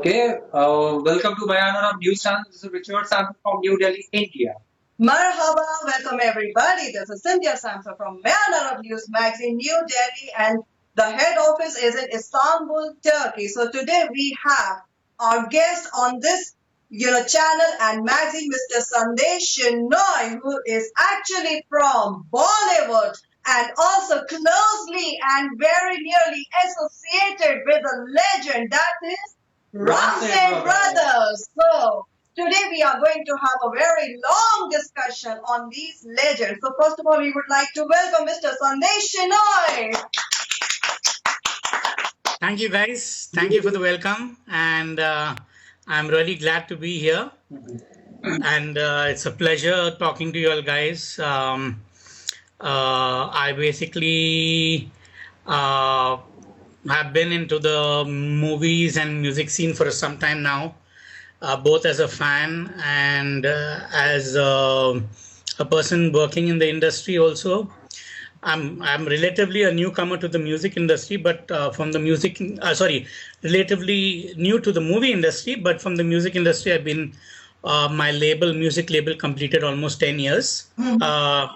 Okay, welcome to Bayanara News Channel. This is Richard Sandesh from New Delhi, India. Marhaba, welcome everybody. This is Cynthia Samson from Man Arab News Magazine, New Delhi, and the head office is in Istanbul, Turkey. So today we have our guest on this channel and magazine, Mr. Sandesh Shenoy, who is actually from Bollywood and also closely and very nearly associated with a legend that is Ramsay Brothers. So today we are going to have a very long discussion on these legends. So first of all, we would like to welcome Mr. Sandesh Shenoy. Thank you, guys. Thank you for the welcome, and I'm really glad to be here. And it's a pleasure talking to you all, guys. I basically have been into the movies and music scene for some time now, both as a fan and as a person working in the industry also. I'm relatively a newcomer to the music industry, but from the music, relatively new to the movie industry, but from the music industry, I've been my music label completed almost 10 years.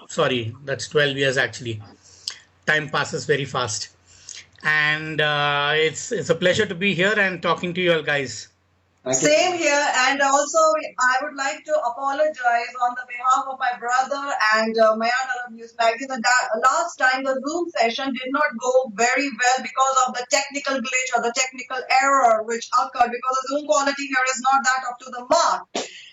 Sorry, that's 12 years actually. Time passes very fast. And it's a pleasure to be here and talking to you all, guys. Same here, and also I would like to apologize on the behalf of my brother and Mayan Arab News Magazine. That last time the Zoom session did not go very well because of the technical glitch or the technical error which occurred because the Zoom quality here is not that up to the mark.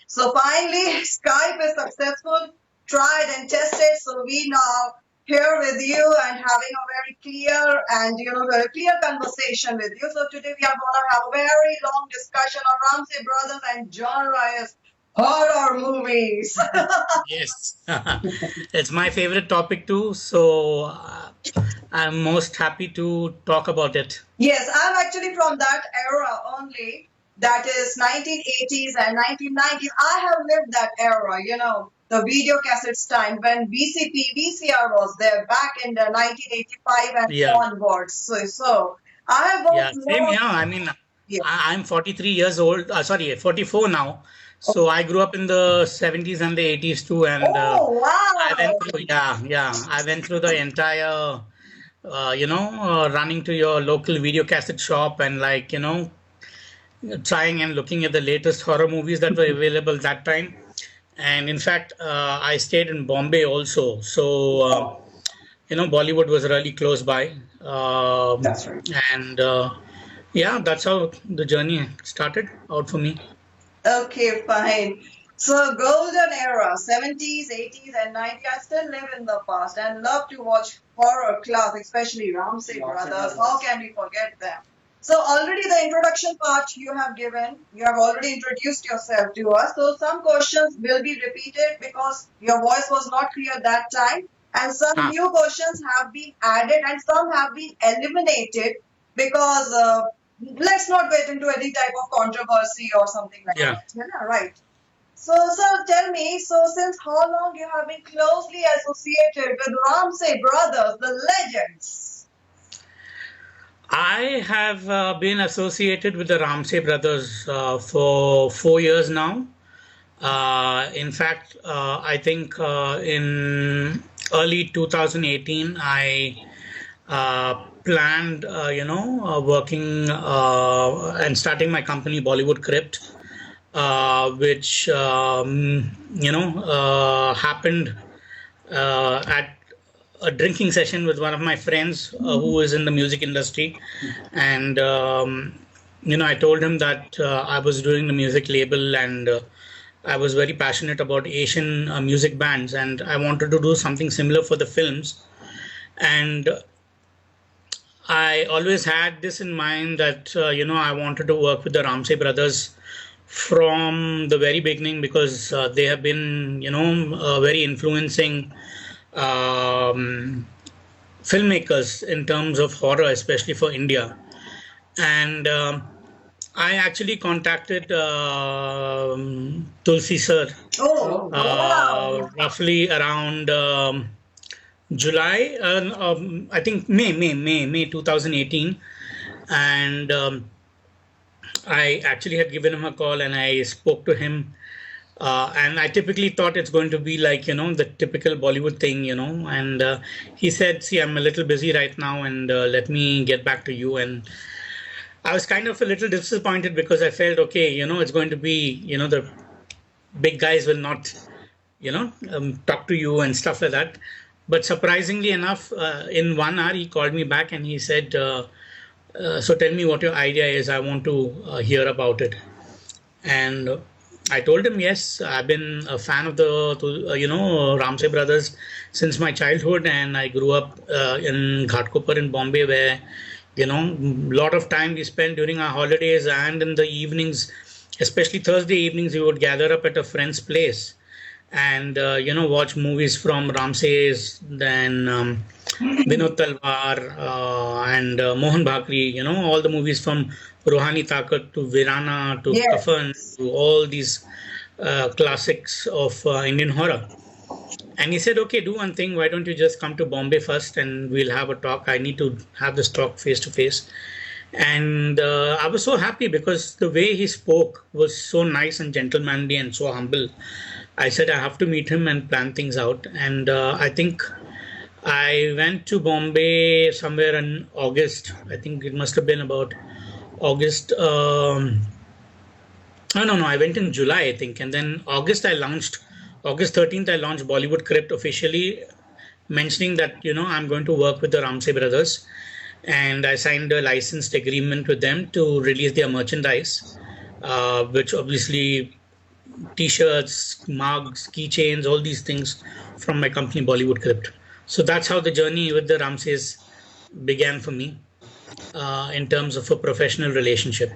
So finally, Skype is successful, tried and tested. So we now here with you and having a very clear and very clear conversation with you. So today we are going to have a very long discussion on Ramsay Brothers and genre is horror movies. Yes, it's my favorite topic too. So I'm most happy to talk about it. Yes, I'm actually from that era only. That is 1980s and 1990s. I have lived that era, the video cassettes time when VCR was there back in the 1985 and onwards. So I have both. Same here. I mean, I'm 43 years old. 44 now. So I grew up in the 70s and the 80s too, and wow! I went through the entire, running to your local video cassette shop and trying and looking at the latest horror movies that were available that time. And in fact, I stayed in Bombay also. So, Bollywood was really close by. That's right. And that's how the journey started out for me. Okay, fine. So golden era, 70s, 80s and 90s. I still live in the past and love to watch horror class, especially Ramsay Brothers. How can we forget them? So already the introduction part you have given, you have already introduced yourself to us. So some questions will be repeated because your voice was not clear that time. And some new questions have been added and some have been eliminated because let's not get into any type of controversy or something like that. Yeah, right. So tell me, since how long you have been closely associated with Ramsay Brothers, the legends? I have been associated with the Ramsay Brothers for 4 years now. In fact, I think in early 2018, I planned, working and starting my company, Bollywood Crypt, which, happened at a drinking session with one of my friends who is in the music industry. And, I told him that I was doing the music label and I was very passionate about Asian music bands and I wanted to do something similar for the films. And I always had this in mind that, I wanted to work with the Ramsay Brothers from the very beginning because they have been, very influencing filmmakers in terms of horror, especially for India. And I actually contacted Tulsi sir roughly around July, I think May 2018. And I actually had given him a call and I spoke to him. And I typically thought it's going to be like, the typical Bollywood thing, And he said, see, I'm a little busy right now and let me get back to you. And I was kind of a little disappointed because I felt, okay, it's going to be, the big guys will not, talk to you and stuff like that. But surprisingly enough, in 1 hour, he called me back and he said, so tell me what your idea is. I want to hear about it. And I told him, yes, I've been a fan of Ramsay Brothers since my childhood, and I grew up in Ghatkopar in Bombay, where a lot of time we spent during our holidays and in the evenings, especially Thursday evenings, we would gather up at a friend's place and watch movies from Ramses, then Vinod Talwar and Mohan Bhakri, all the movies from Rohani Takat to Virana to Kafan Yes. to all these classics of Indian horror. And he said, okay, do one thing. Why don't you just come to Bombay first and we'll have a talk? I need to have this talk face to face. And I was so happy because the way he spoke was so nice and gentlemanly and so humble. I said, I have to meet him and plan things out. And I think I went to Bombay somewhere in August. I think it must have been about August. No. I went in July, I think. And then August 13th, I launched Bollywood Crypt officially, mentioning that, I'm going to work with the Ramsay Brothers. And I signed a licensed agreement with them to release their merchandise, which obviously t-shirts, mugs, keychains, all these things from my company Bollywood Crypt. So that's how the journey with the Ramses began for me in terms of a professional relationship.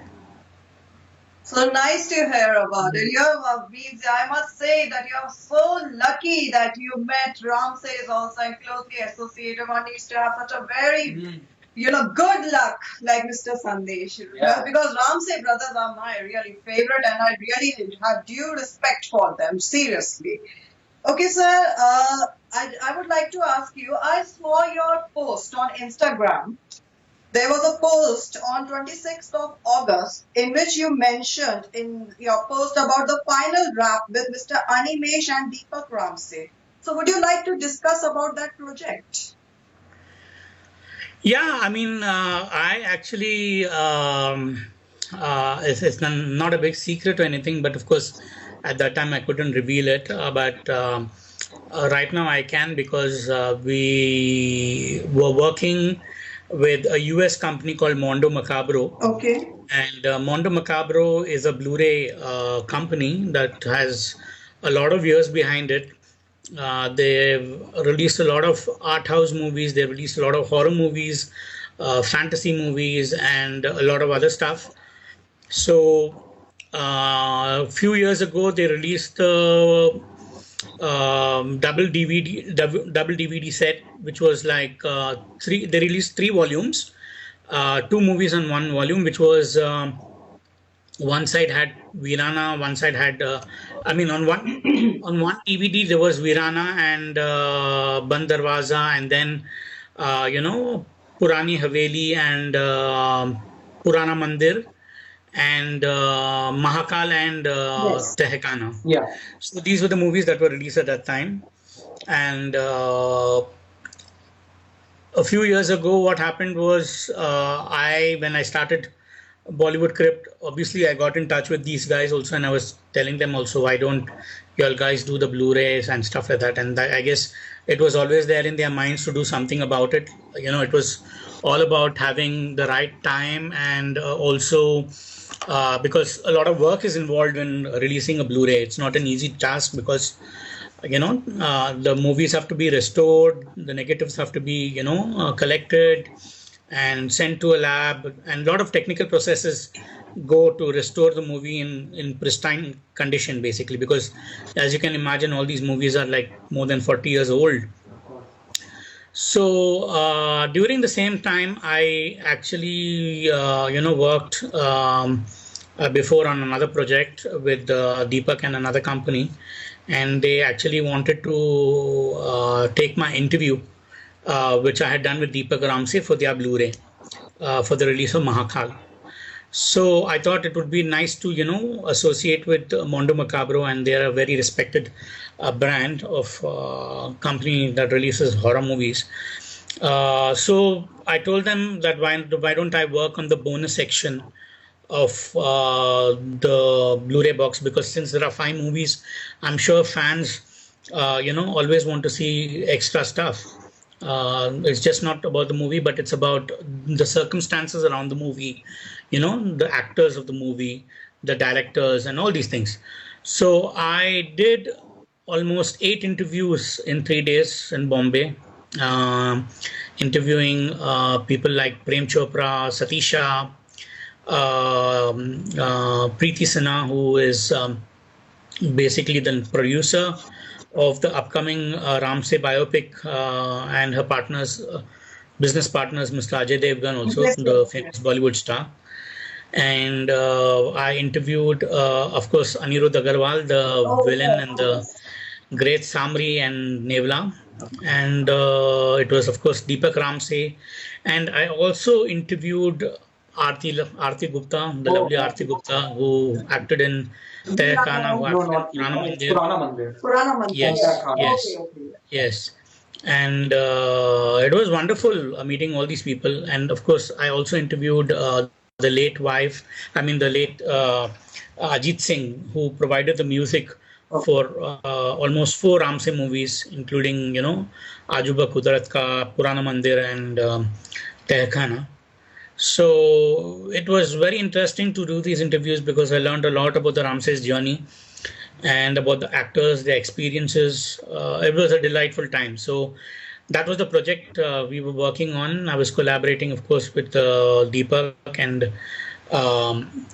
So nice to hear about it. I must say that you're so lucky that you met Ramses also and closely associated. One needs to have such a very, good luck like Mr. Sandesh. Yeah. Because Ramsay brothers are my really favorite and I really have due respect for them, seriously. Okay, sir, I would like to ask you, I saw your post on Instagram. There was a post on 26th of August in which you mentioned in your post about the final wrap with Mr. Animesh and Deepak Ramsay. So would you like to discuss about that project? Yeah, I mean, I actually, it's not a big secret or anything, but of course, at that time I couldn't reveal it. But right now I can because we were working with a US company called Mondo Macabro. Okay. And Mondo Macabro is a Blu-ray company that has a lot of years behind it. They've released a lot of art house movies. They've released a lot of horror movies, fantasy movies, and a lot of other stuff. So a few years ago, they released the double DVD set, which was like three. They released 3 volumes, 2 movies on 1 volume, which was one side had Virana, one side had on one DVD there was Virana and Band Darwaza, and then Purani Haveli and Purana Mandir and Mahakal and Yes. Tehekana. Yeah. So these were the movies that were released at that time. And a few years ago, what happened was when I started Bollywood Crypt, obviously I got in touch with these guys also, and I was telling them also, why don't you all guys do the Blu-rays and stuff like that? And I guess it was always there in their minds to do something about it. It was all about having the right time and also because a lot of work is involved in releasing a Blu-ray. It's not an easy task because the movies have to be restored, the negatives have to be collected and sent to a lab, and a lot of technical processes go to restore the movie in pristine condition, basically, because as you can imagine, all these movies are like more than 40 years old. So during the same time, I actually worked before on another project with Deepak and another company, and they actually wanted to take my interview, which I had done with Deepak Ramsay for their Blu-ray for the release of Mahakal. So I thought it would be nice to, associate with Mondo Macabro, and they're a very respected brand of company that releases horror movies. So I told them that why don't I work on the bonus section of the Blu-ray box, because since there are 5 movies, I'm sure fans, always want to see extra stuff. It's just not about the movie, but it's about the circumstances around the movie, the actors of the movie, the directors, and all these things. So I did almost 8 interviews in 3 days in Bombay, interviewing people like Prem Chopra, Satisha, Preeti Sinha, who is basically the producer of the upcoming Ramsay biopic, and her business partners, Mr. Ajay Devgan, also Yes, the yes, famous yes. Bollywood star. And I interviewed, of course, Anirudh Agarwal, the Oh, villain, yes, and the yes. great Samri and Nevla. And it was, of course, Deepak Ramsay. And I also interviewed Aarti Gupta, the Oh, lovely Aarti Gupta, who acted in Tehkana, who Purana, no, acted in not Purana Deepa. It's Mandir. Purana Mandir. Purana Mandir, Pankaj right. Yes, Khanna. Okay, yes, okay. yes. And it was wonderful meeting all these people. And of course, I also interviewed the late wife, I mean, the late Ajit Singh, who provided the music Okay. for almost 4 Ramsay movies, including, Ajuba Kudrat Ka, Purana Mandir, and Tehkana. So it was very interesting to do these interviews because I learned a lot about the Ramses journey and about the actors, their experiences. It was a delightful time. So that was the project we were working on. I was collaborating, of course, with Deepak um,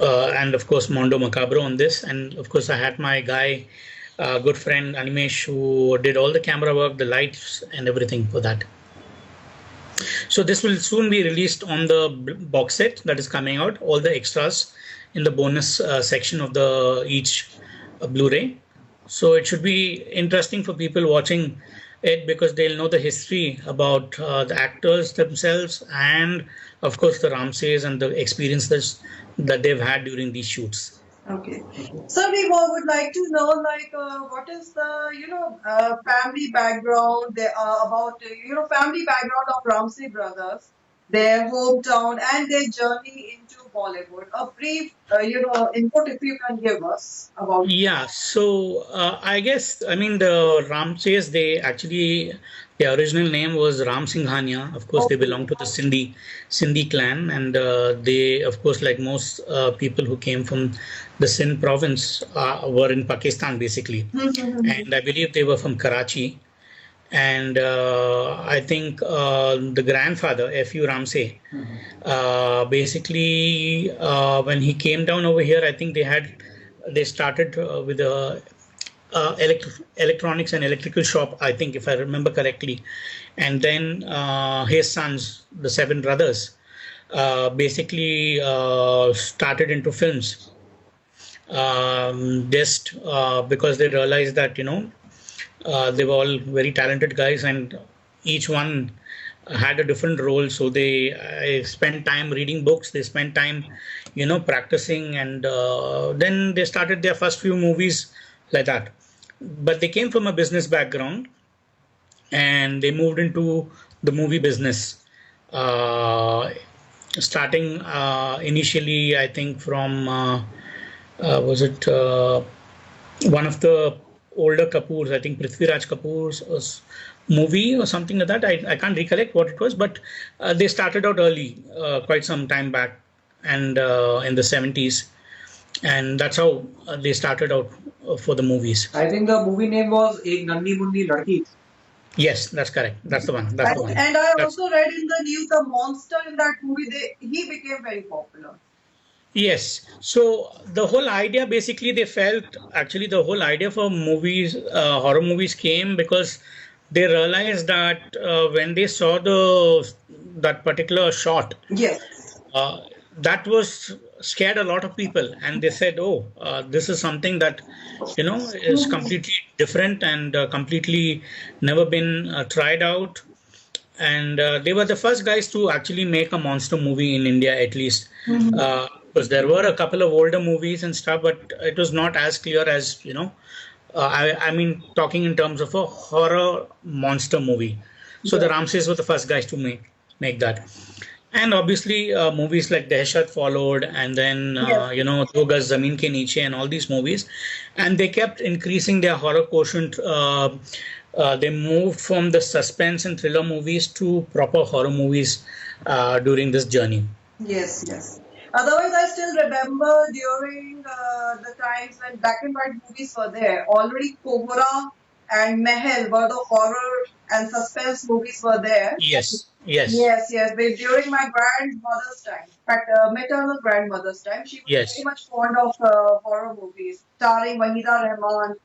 and of course Mondo Macabro on this. And of course, I had my guy, good friend Animesh, who did all the camera work, the lights, and everything for that. So this will soon be released on the box set that is coming out. All the extras in the bonus section of the each Blu-ray. So it should be interesting for people watching it because they'll know the history about the actors themselves and, of course, the Ramsays and the experiences that they've had during these shoots. Okay. So we would like to know, like, what is the, family background they are about, family background of Ramsay Brothers, their hometown and their journey into Bollywood. A brief, input if you can give us about. Yeah, so I guess I mean the Ramsays. They actually their original name was Ram Singhania. Of course, they Okay. belong to the Sindhi clan, and they, of course, like most people who came from the Sindh province, were in Pakistan basically, and I believe they were from Karachi. And I think the grandfather, F.U. Ramsay, basically when he came down over here, I think they started with a electronics and electrical shop, I think, if I remember correctly. And then his sons, the 7 brothers, basically started into films, just because they realized that they were all very talented guys, and each one had a different role. So they spent time reading books. They spent time, practicing, and then they started their first few movies like that. But they came from a business background, and they moved into the movie business. Uh, Starting initially, I think from was it one of the older Kapoors, I think Prithviraj Kapoor's movie or something like that. I can't recollect what it was, but they started out early, quite some time back, and in the 70s. And that's how they started out for the movies. I think the movie name was Ek Nanni Munni Ladki. Yes, that's correct. That's the one. That's the one. And I That's also read in the news the monster in that movie, he became very popular. Yes. So the whole idea, basically, they felt actually the whole idea for movies, horror movies, came because they realized that when they saw the that particular shot, Yes. uh, that was scared a lot of people, and they said, "Oh, this is something that is completely different and completely never been tried out." and they were the first guys to actually make a monster movie in India, at least. Mhm. Because there were a couple of older movies and stuff, but it was not as clear as, I mean, talking in terms of a horror monster movie. So the Yeah. Ramses were the first guys to make that. And obviously, movies like Dehshat followed, and then Yes. Do Gaz Zameen Ke Niche and all these movies, and they kept increasing their horror quotient. They moved from the suspense and thriller movies to proper horror movies during this journey. Yes, yes. Otherwise, I still remember during the times when black and white movies were there, already Cobra and Mehel were the horror and suspense movies were there. Yes, yes, Yes, yes. But during my grandmother's time, in fact, maternal grandmother's time, she was very yes, much fond of horror movies, starring Wahida Rahman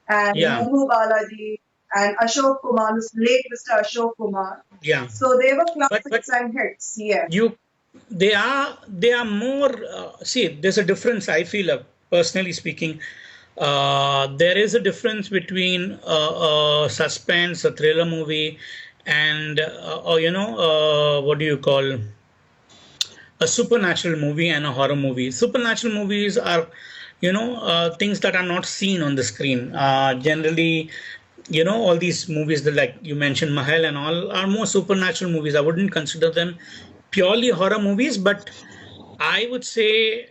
and yeah, Madhu Balaji and Ashok Kumar, this late Mr. Ashok Kumar. yeah. So they were But classics and hits. Yes. you they are more see, there's a difference, I feel, personally speaking. There is a difference between suspense, a thriller movie, and or what do you call, a supernatural movie and a horror movie. Supernatural movies are, things that are not seen on the screen. Generally, all these movies that, like you mentioned, Mahal and all, are more supernatural movies. I wouldn't consider them purely horror movies, but I would say,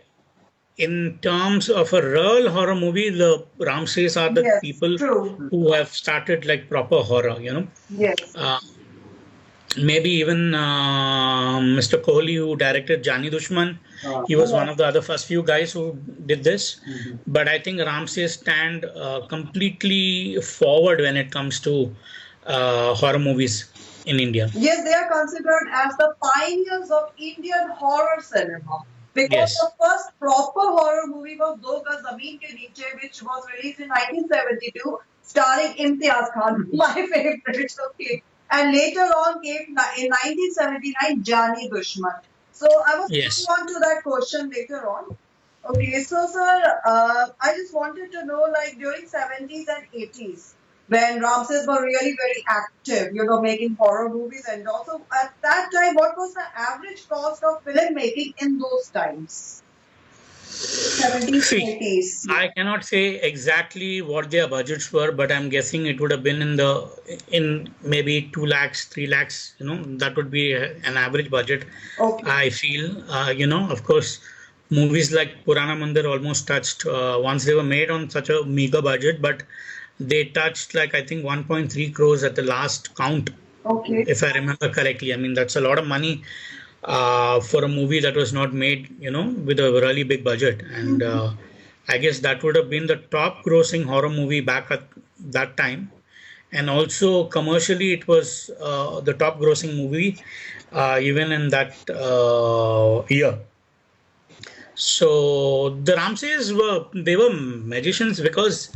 in terms of a real horror movie, the Ramses are the Yes, people true. who have started like proper horror. Yes. Uh, Maybe even Mr. Kohli, who directed Jani Dushman, he was one Yes. of the other first few guys who did this. But I think Ramses stand completely forward when it comes to horror movies in India. Yes, they are considered as the pioneers of Indian horror cinema. Because the Yes, first proper horror movie was Do Gaz Zameen Ke Niche, which was released in 1972, starring Imtiaz Khan, my favorite. Okay. And later on came in 1979 Jani Dushman. So I was yes. coming on to that question later on. Okay, so sir, I just wanted to know, like during 70s and 80s, when Ramses were really very active, making horror movies, and also at that time, what was the average cost of filmmaking in those times? 70s and See, 80s. I cannot say exactly what their budgets were, but I'm guessing it would have been in maybe 2 lakhs, 3 lakhs. That would be an average budget. Okay. I feel, of course, movies like Purana Mandir almost touched, once they were made on such a meager budget, but they touched, like, I think 1.3 crores at the last count, Okay. if I remember correctly. I mean, that's a lot of money for a movie that was not made, with a really big budget. And I guess that would have been the top grossing horror movie back at that time. And also commercially, it was the top grossing movie even in that year. So the Ramses were magicians because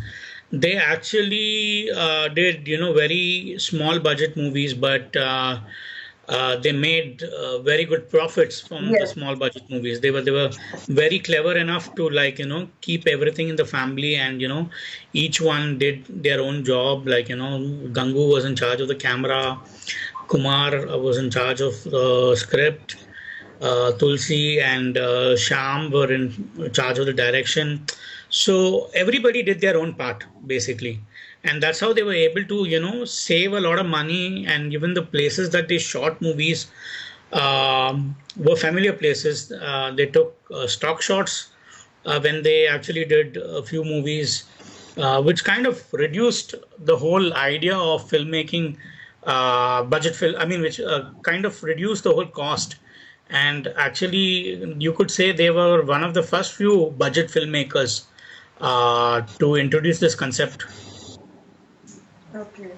they actually did very small budget movies, but they made very good profits from the Yes. small budget movies. They were very clever enough to, like, keep everything in the family, and each one did their own job. Like, Gangu was in charge of the camera, Kumar was in charge of the script, Tulsi and Sham were in charge of the direction. So everybody did their own part, basically. And that's how they were able to, save a lot of money. And even the places that they shot movies were familiar places. They took stock shots when they actually did a few movies, which kind of reduced the whole idea of filmmaking, budget film. I mean, which kind of reduced the whole cost. And actually, you could say they were one of the first few budget filmmakers to introduce this concept. Okay.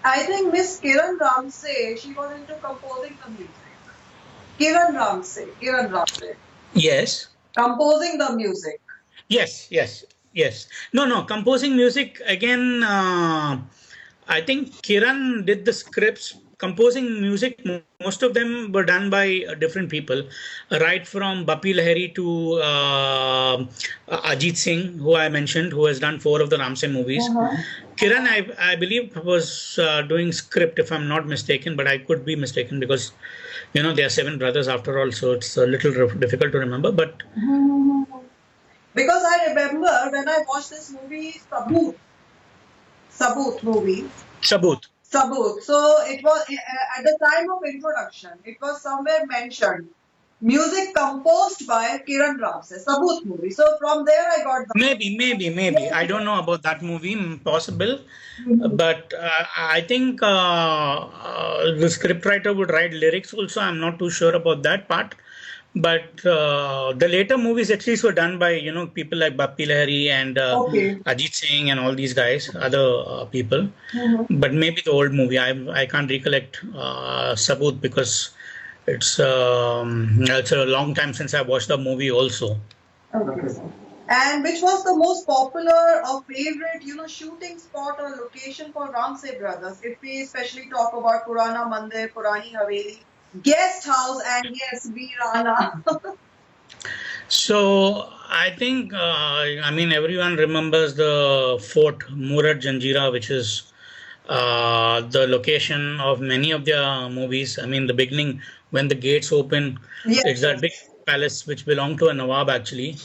I think Miss Kiran Ramsay, she was into composing the music. Kiran Ramsay, Yes, composing the music. yes, yes, yes. No, no, composing music again. I think Kiran did the scripts. Composing music, most of them were done by different people, right from Bappi Lahiri to Ajit Singh, who I mentioned, who has done 4 of the Ramsay movies. Uh-huh. Kiran, I believe was doing script, if I'm not mistaken, but I could be mistaken because there are seven brothers after all, so it's a little difficult to remember. But Because I remember when I watched this movie, Saboot movie. Sabut. Saboot. So it was at the time of introduction, it was somewhere mentioned. Music composed by Kiran Ramsay, Saboot movie. So from there I got the Maybe. I don't know about that movie. Possible, Mhm. but I think the scriptwriter would write lyrics also. I'm not too sure about that part. But the later movies at least were done by people like Bappi Lahiri and Okay. Ajit Singh and all these guys, other people. Mhm. But maybe the old movie. I can't recollect Sabut because it's a long time since I watched the movie also. Okay. And which was the most popular or favorite, shooting spot or location for Ramsay Brothers? If we especially talk about Purana Mandir, Purani Haveli, guest house, and yes, Veerana. So I think everyone remembers the Fort Murat Janjira, which is the location of many of their movies. I mean, the beginning when the gates open, Yes, it's that yes. big palace which belonged to a Nawab actually.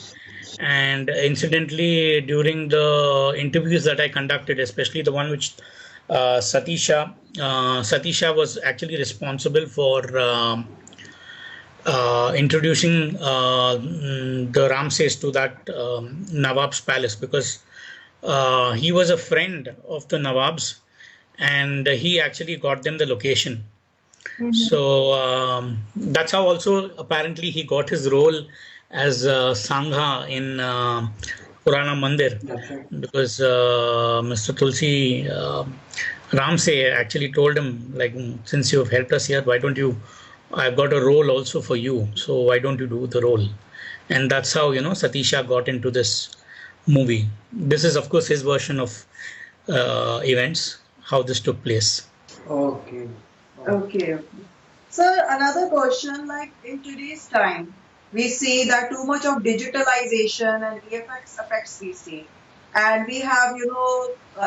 And incidentally, during the interviews that I conducted, especially the one which Satisha was actually responsible for introducing the Ramses to that Nawab's palace because he was a friend of the Nawab's and he actually got them the location. Mhm. So that's how also apparently he got his role as Sangha in Purana Mandir because Mr. Tulsi Ramsay actually told him like since you have helped us here, why don't you? I've got a role also for you, so why don't you do the role? And that's how Satisha got into this movie. This is of course his version of events, how this took place. Okay. Okay. Sir, another question, like in today's time, we see that too much of digitalization and VFX effects we see. And we have,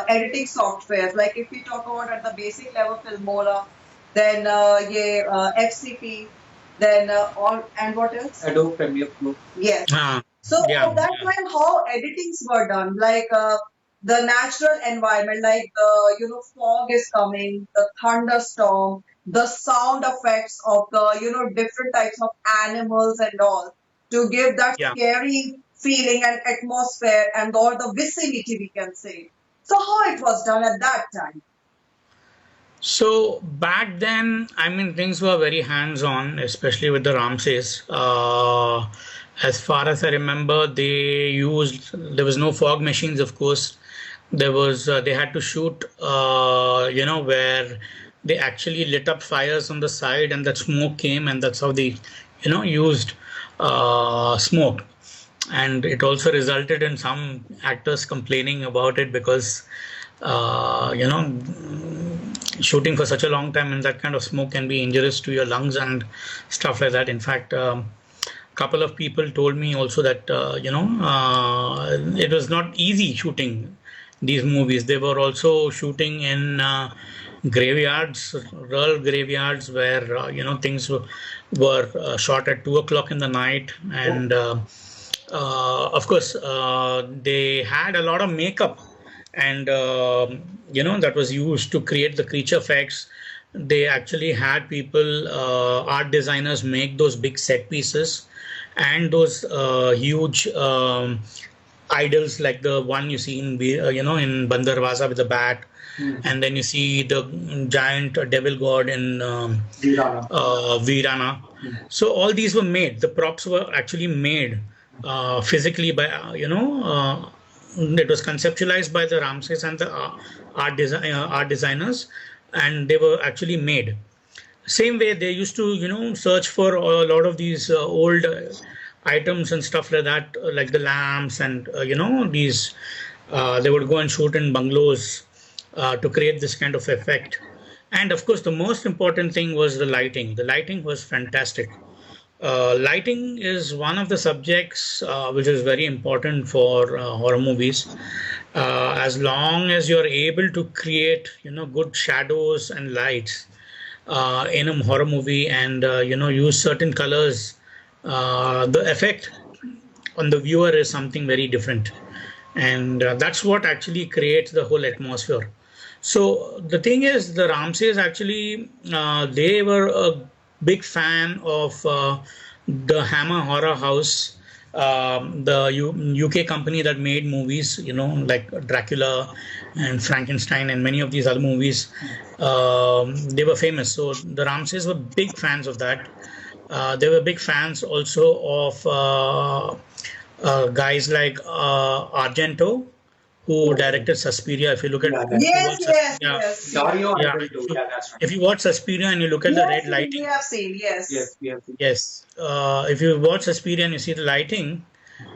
editing softwares. Like if we talk about at the basic level, Filmora, then FCP, then all, and what else? Adobe Premiere Pro. Yes. Ah, So yeah, at that yeah. time, how editings were done, like the natural environment, like the fog is coming, the thunderstorm, the sound effects of the different types of animals and all, to give that Yeah. scary feeling and atmosphere and or the vicinity we can say. So how it was done at that time? So back then, I mean, things were very hands-on, especially with the Ramses. As far as I remember, there was no fog machines, of course. They had to shoot, where they actually lit up fires on the side and that smoke came, and that's how they, used smoke. And it also resulted in some actors complaining about it because, uh, you know, shooting for such a long time in that kind of smoke can be injurious to your lungs and stuff like that. In fact, couple of people told me also that it was not easy shooting these movies. They were also shooting in graveyards, rural graveyards, where things were shot at 2 o'clock in the night, and of course they had a lot of makeup and that was used to create the creature effects. They actually had people art designers make those big set pieces and those huge idols like the one you see in in Bandarwaza with the bat. And then you see the giant devil god in Virana. So all these were made. The props were actually made physically by it was conceptualized by the Ramses and the art designers, and they were actually made. Same way they used to search for a lot of these old items and stuff like that, like the lamps and these. They would go and shoot in bungalows to create this kind of effect. And of course, the most important thing was the lighting. The lighting was fantastic. Lighting is one of the subjects which is very important for horror movies. As long as you're able to create, good shadows and lights in a horror movie, and use certain colors, the effect on the viewer is something very different, and that's what actually creates the whole atmosphere. So the thing is, the Ramsays actually, they were a big fan of the Hammer Horror House, the UK company that made movies, like Dracula and Frankenstein and many of these other movies. They were famous. So the Ramsays were big fans of that. They were big fans also of guys like Argento, who directed Suspiria. If you look at, Yeah, if that's you Yes, watch yes, Suspiria, yes, yes. Dario yeah, Argento. Yeah, that's right. if you watch Suspiria and you look at the Yes, red we lighting, have seen, yes. Yes, we have seen. yes, if you watch Suspiria and you see the lighting,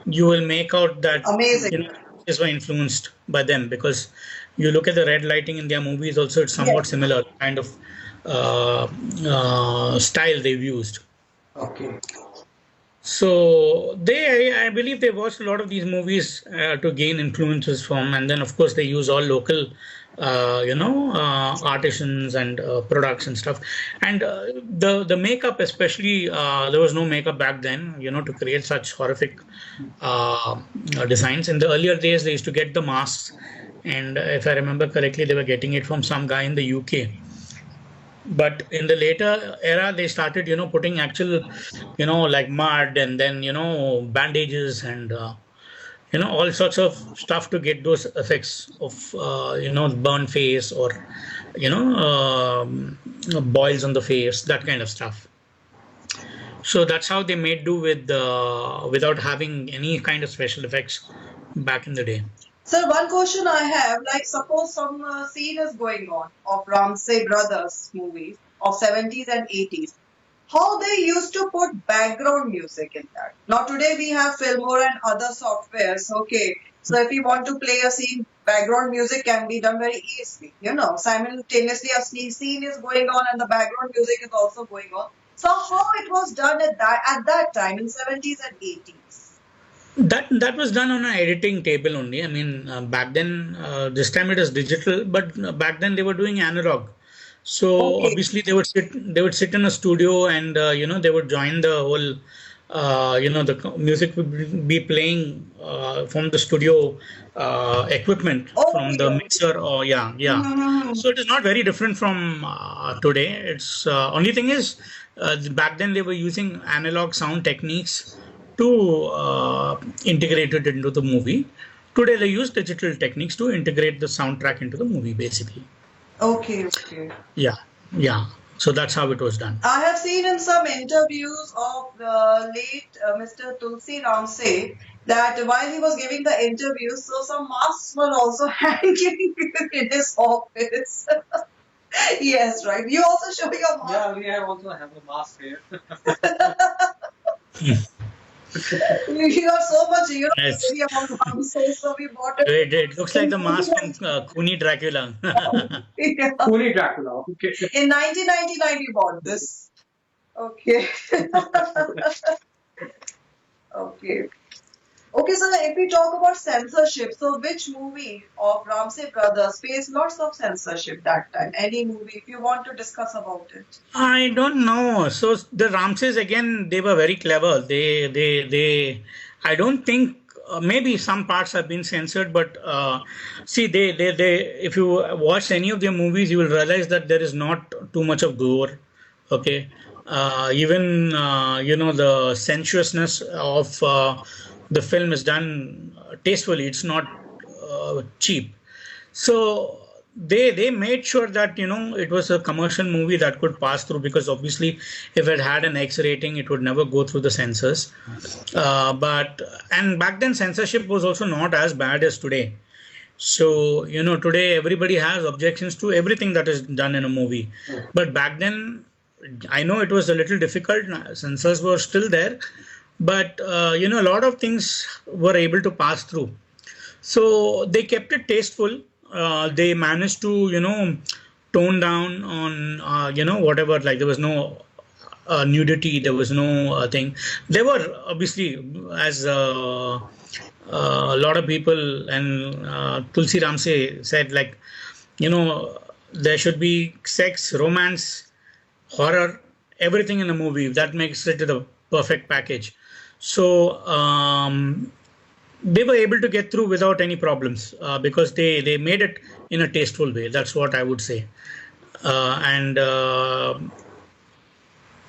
you will make out that Amazing. these were influenced by them, because you look at the red lighting in their movies also, it's somewhat Yes. similar kind of uh, style they've used. Okay. So I believe they watched a lot of these movies to gain influences from, and then of course they use all local, artisans and products and stuff. And the makeup, especially, there was no makeup back then, to create such horrific designs. In the earlier days, they used to get the masks, and if I remember correctly, they were getting it from some guy in the UK. But in the later era, they started, putting actual, like mud, and then, bandages, and all sorts of stuff to get those effects of, burn face, or boils on the face, that kind of stuff. So that's how they made do with without having any kind of special effects back in the day. So one question I have, like suppose some scene is going on of Ramsay Brothers movies of 70s and 80s. How they used to put background music in that. Now today we have Filmora and other softwares. Okay, so if you want to play a scene, background music can be done very easily. Simultaneously a scene is going on and the background music is also going on. So how it was done at that time in 70s and 80s? That was done on an editing table only. I mean, back then, this time it is digital, but back then they were doing analog. So Okay. obviously they would sit in a studio, and they would join the whole, the music would be playing from the studio equipment, from Okay. the mixer, or yeah, yeah. Mhm. So it is not very different from today. It's only thing is, back then they were using analog sound techniques to integrate it into the movie. Today they use digital techniques to integrate the soundtrack into the movie, basically. Okay, okay. Yeah, yeah. So that's how it was done. I have seen in some interviews of the late Mr. Tulsi Ramsay that while he was giving the interview, so some masks were also hanging in his office. Yes, right. You also showing a mask. Yeah, we have also have a mask here. You have so much, Yes. history about Ramsay, so we bought it. It looks like the mask from Cooney Dracula. Yeah. Fully Dracula. Okay. In 1999, we bought this. Okay. Okay. Okay, so if we talk about censorship, so which movie of Ramsay Brothers faced lots of censorship that time? Any movie, if you want to discuss about it. I don't know. So the Ramses, again, they were very clever. I don't think, maybe some parts have been censored, but see, if you watch any of their movies, you will realize that there is not too much of gore. Okay. Even, the sensuousness of the film is done tastefully. It's not cheap. So they made sure that it was a commercial movie that could pass through, because obviously if it had an X rating, it would never go through the censors. But and back then censorship was also not as bad as today. So today everybody has objections to everything that is done in a movie, but back then I know it was a little difficult. Censors were still there, but a lot of things were able to pass through. So they kept it tasteful. They managed to, tone down on, whatever, like there was no nudity. There was no thing. There were obviously, as a lot of people and Tulsi Ramsay said, like, you know, there should be sex, romance, horror, everything in a movie. That makes it the perfect package. So they were able to get through without any problems because they made it in a tasteful way. That's what I would say. And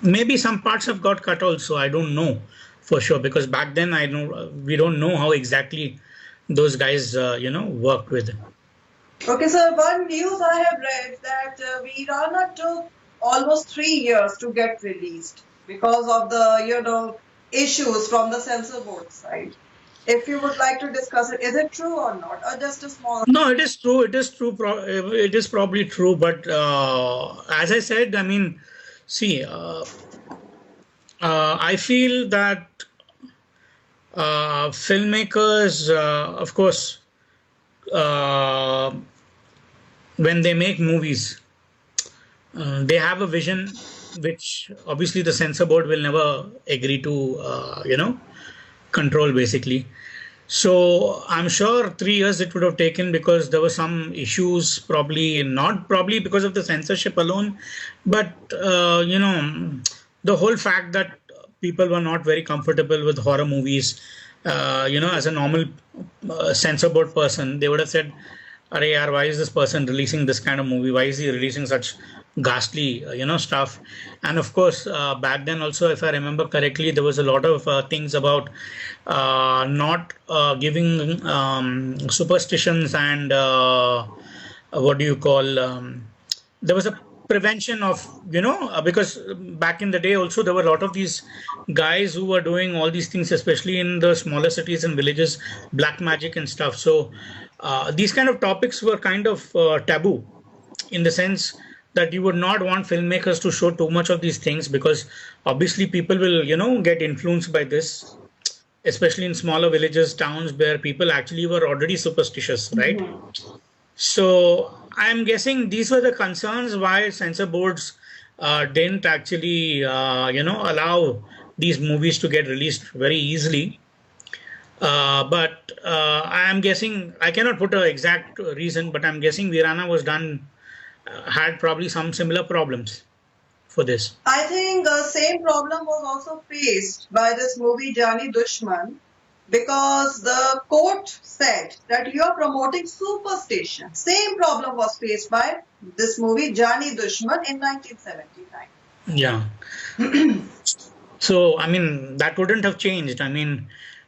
maybe some parts have got cut also. I don't know for sure because back then I know we don't know how exactly those guys worked with. Okay, so one news I have read that Virana took almost 3 years to get released because of the, issues from the censor board side. If you would like to discuss it, is it true or not, or just a small? No, it is true. It is true. It is probably true. But as I said, I mean, see, I feel that filmmakers, of course, uh, when they make movies, they have a vision which obviously the censor board will never agree to, control basically. So I'm sure 3 years it would have taken because there were some issues, probably not probably because of the censorship alone, but the whole fact that people were not very comfortable with horror movies. As a normal censor board person, they would have said, "Arey yaar, why is this person releasing this kind of movie? Why is he releasing such ghastly, stuff?" And of course, back then also, if I remember correctly, there was a lot of things about not giving superstitions and what do you call? There was a prevention of because back in the day also there were a lot of these guys who were doing all these things, especially in the smaller cities and villages, black magic and stuff. So these kind of topics were kind of taboo in the sense that you would not want filmmakers to show too much of these things because obviously people will get influenced by this, especially in smaller villages, towns where people actually were already superstitious, right? So I'm guessing these were the concerns why censor boards didn't actually allow these movies to get released very easily. But I am guessing I cannot put an exact reason, but I'm guessing Virana was done had probably some similar problems for this. I think the same problem was also faced by this movie Jani Dushman because the court said that you are promoting superstition. Same problem was faced by this movie Jani Dushman in 1979. Yeah. So I mean that wouldn't have changed. I mean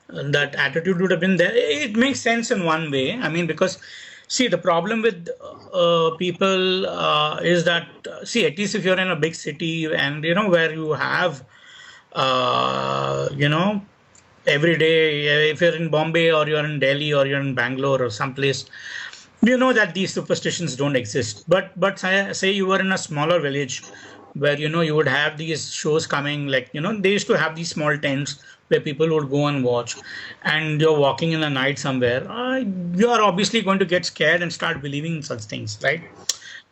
that attitude would have been there. It makes sense in one way. I mean because see the problem with people is that see at least if you're in a big city and where you have uh, you know every day if you're in Bombay or you're in Delhi or you're in Bangalore or someplace, you know that these superstitions don't exist. But say you were in a smaller village where you would have these shows coming, like they used to have these small tents where people would go and watch, and you're walking in the night somewhere, you are obviously going to get scared and start believing in such things, right?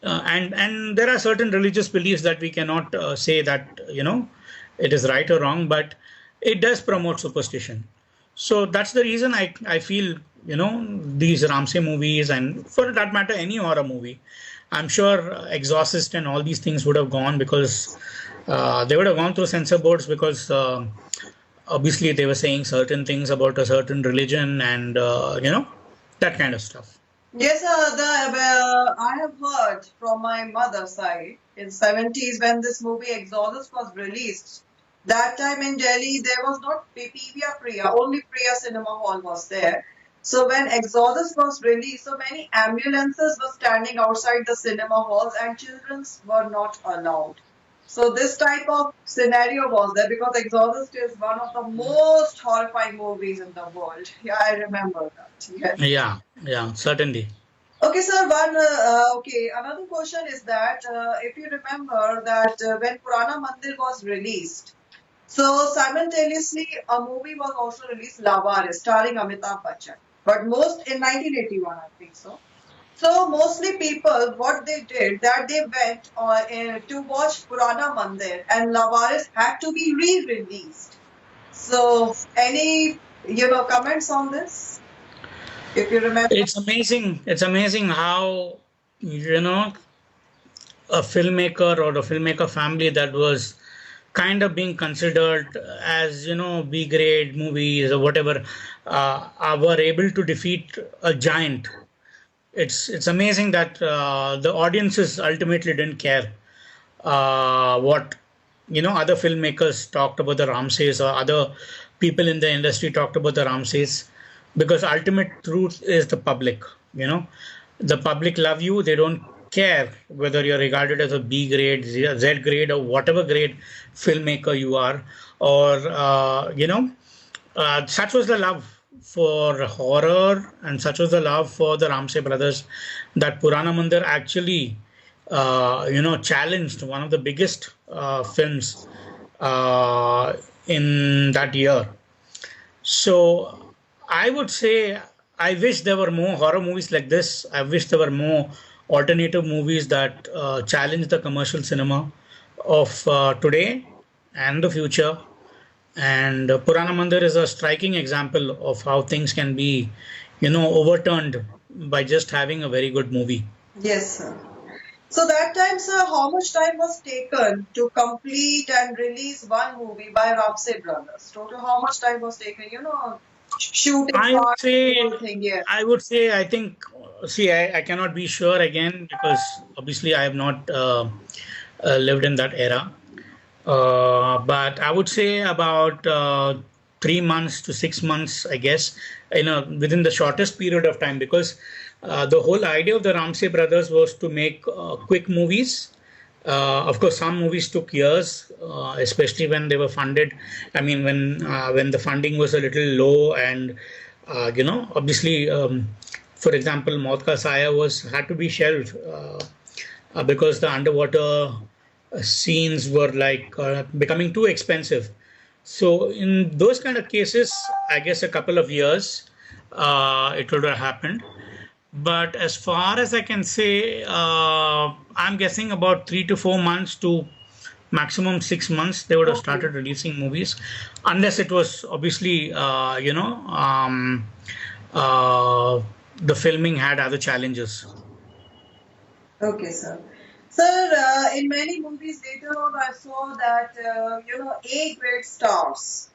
And there are certain religious beliefs that we cannot say that it is right or wrong, but it does promote superstition. So that's the reason I feel these Ramsay movies, and for that matter any horror movie, I'm sure Exorcist and all these things would have gone because they would have gone through censor boards because obviously they were saying certain things about a certain religion and that kind of stuff. Yes, I have heard from my mother's side in 70s when this movie Exodus was released. That time in Delhi, there was not PVR Priya, only Priya Cinema Hall was there. So when Exodus was released, so many ambulances were standing outside the cinema halls and children were not allowed. So this type of scenario was there because Exodus is one of the most horrifying movies in the world. Yeah, I remember that. Yes. Yeah, certainly. Okay, sir. Another question is that if you remember that when Purana Mandir was released, so simultaneously a movie was also released, Lavaris, starring Amitabh Bachchan. But most in 1981, I think so. So mostly people, what they did, that they went to watch Purana Mandir, and Lavaris had to be re-released. So any comments on this, if you remember? It's amazing. It's amazing how, you know, a filmmaker or a filmmaker family that was kind of being considered as, B grade movies or whatever, were able to defeat a giant. It's amazing that the audiences ultimately didn't care what other filmmakers talked about the Ramsays, or other people in the industry talked about the Ramsays, because ultimate truth is the public. You know, the public love you. They don't care whether you're regarded as a B grade, Z grade, or whatever grade filmmaker you are, or such was the love for horror, and such was the love for the Ramsay brothers, that Purana Mandir actually, challenged one of the biggest films in that year. So I would say I wish there were more horror movies like this. I wish there were more alternative movies that challenge the commercial cinema of today and the future. And Purana Mandir is a striking example of how things can be, overturned by just having a very good movie. Yes, sir. So that time, sir, how much time was taken to complete and release one movie by Ramsay Brothers? Total, how much time was taken? Shooting I would part, say, whole thing. Yeah. I think, see, I cannot be sure again, because obviously I have not lived in that era. But I would say about 3 months to 6 months, I guess, within the shortest period of time, because the whole idea of the Ramsay brothers was to make quick movies. Of course, some movies took years, especially when they were funded. I mean, when the funding was a little low, and obviously, for example, Maut Ka Saya was had to be shelved because the underwater scenes were like becoming too expensive. So in those kind of cases, I guess a couple of years it would have happened. But as far as I can say, I'm guessing about 3 to 4 months to maximum 6 months they would have Okay. started releasing movies, unless it was obviously uh, the filming had other challenges. Okay, sir. Sir, in many movies later on, I saw that A grade stars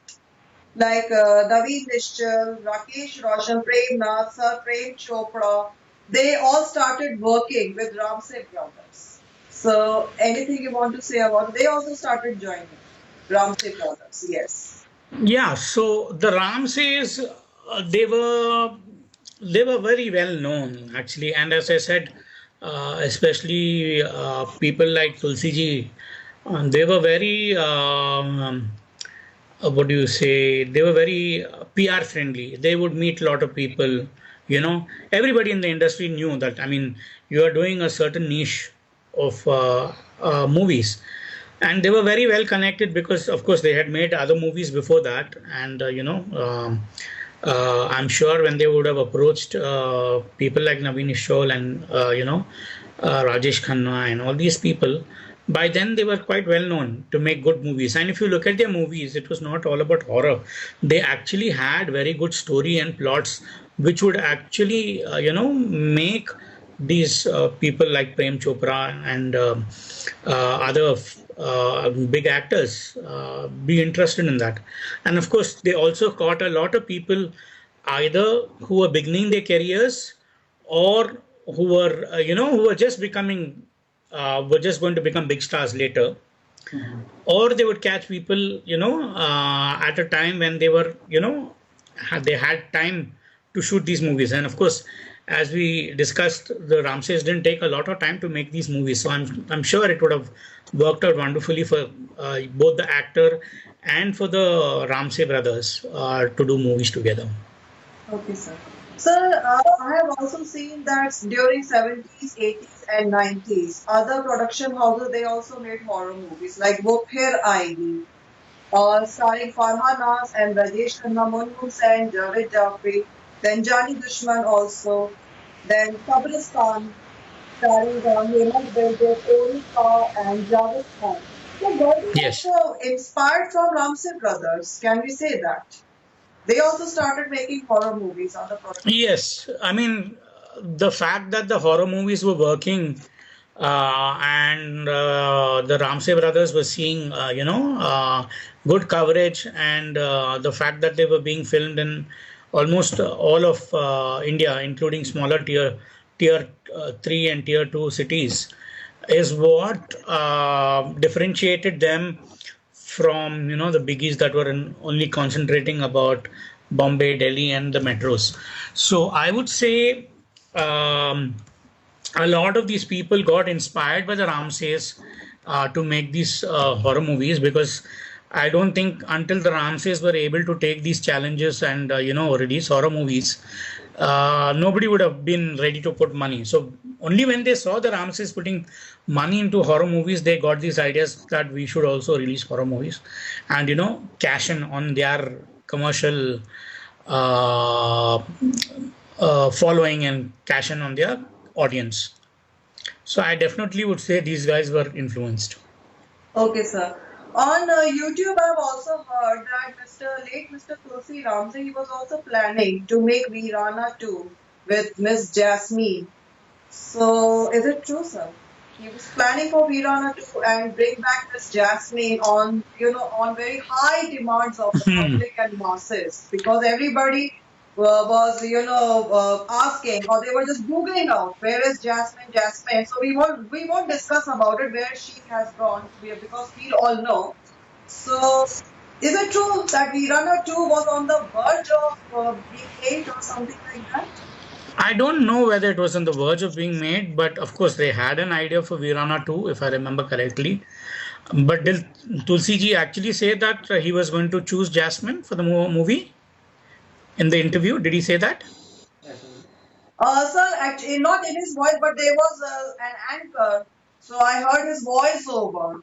like Naveen Nishchal, Rakesh Roshan, Prem Nath, Sir Prem Chopra, they all started working with Ramsay Brothers. So, anything you want to say about it? They also started joining Ramsay Brothers. Yes. Yeah, so the Ramsays, they were very well known actually, and as I said, especially people like Tulsi ji, they were very what do you say? They were very PR friendly. They would meet a lot of people. Everybody in the industry knew that. I mean, you are doing a certain niche of movies, and they were very well connected because, of course, they had made other movies before that, and I'm sure when they would have approached people like Naveen Ishol and Rajesh Khanna and all these people, by then they were quite well known to make good movies. And if you look at their movies, it was not all about horror. They actually had very good story and plots, which would actually make these people like Prem Chopra and other big actors be interested in that. And of course, they also caught a lot of people either who were beginning their careers, or who were just becoming were just going to become big stars later, or they would catch people at a time when they were they had time to shoot these movies. And of course, as we discussed, the Ramsays didn't take a lot of time to make these movies, so I'm sure it would have worked out wonderfully for both the actor and for the Ramsay brothers to do movies together. Okay, sir. Sir, I have also seen that during 70s, 80s, and 90s, other production houses they also made horror movies like Wo Phir Aayegi, starring Farhan Nas and Rajesh Khanna, Munmus and Javed Jafri, then Jani Dushman also. Then Kabristan, starring Hemant Belde, Tony Kaur, and Javed Khan. So Bollywood Yes. also inspired from Ramsay Brothers. Can we say that? They also started making horror movies on the production. Yes, I mean, the fact that the horror movies were working and the Ramsay brothers were seeing, good coverage, and the fact that they were being filmed in almost all of India, including smaller tier 3 and tier 2 cities, is what differentiated them from the biggies that were only concentrating about Bombay, Delhi, and the metros. So I would say a lot of these people got inspired by the Ramsays to make these horror movies, because I don't think until the Ramsays were able to take these challenges and release horror movies, nobody would have been ready to put money. So only when they saw the Ramsays putting money into horror movies, they got these ideas that we should also release horror movies and cash in on their commercial uh, following and cash in on their audience. So I definitely would say these guys were influenced. Okay, sir. On YouTube, I've also heard that Mr. Tulsi Ramsay, he was also planning to make Veerana 2 with Miss Jasmine. So, is it true, sir? He was planning for Veerana 2 and bring back Miss Jasmine on, on very high demands of the public and masses, because everybody was, asking, or they were just googling out, where is Jasmine, Jasmine. So we won't discuss about it where she has gone, because we all know. So is it true that Veerana 2 was on the verge of being made or something like that? I don't know whether it was on the verge of being made, but of course they had an idea for Virana too, if I remember correctly. But did Tulsi ji actually say that he was going to choose Jasmine for the movie in the interview? Did he say that? Sir, actually, not in his voice, but there was an anchor. So I heard his voice over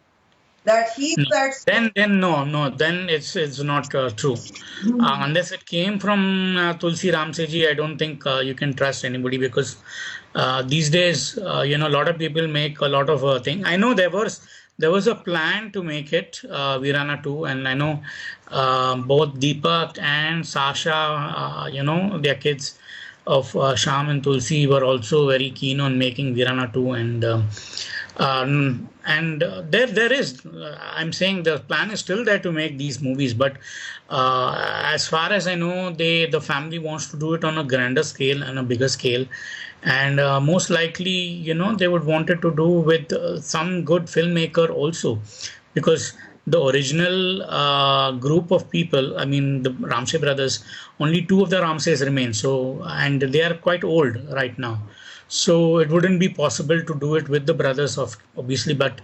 that he No. said so. Then no, no. Then it's not true. Unless it came from Tulsi Ramseji, I don't think you can trust anybody, because these days, a lot of people make a lot of thing. I know there was a plan to make it Virana 2, and I know both Deepak and Sasha, their kids of Sham and Tulsi were also very keen on making Virana 2, and there is I'm saying the plan is still there to make these movies, but as far as I know, the family wants to do it on a grander scale and a bigger scale, and most likely they would want it to do with some good filmmaker also, because the original group of people, I mean the Ramsay brothers, only two of the Ramsays remain, so, and they are quite old right now, so it wouldn't be possible to do it with the brothers, of obviously, but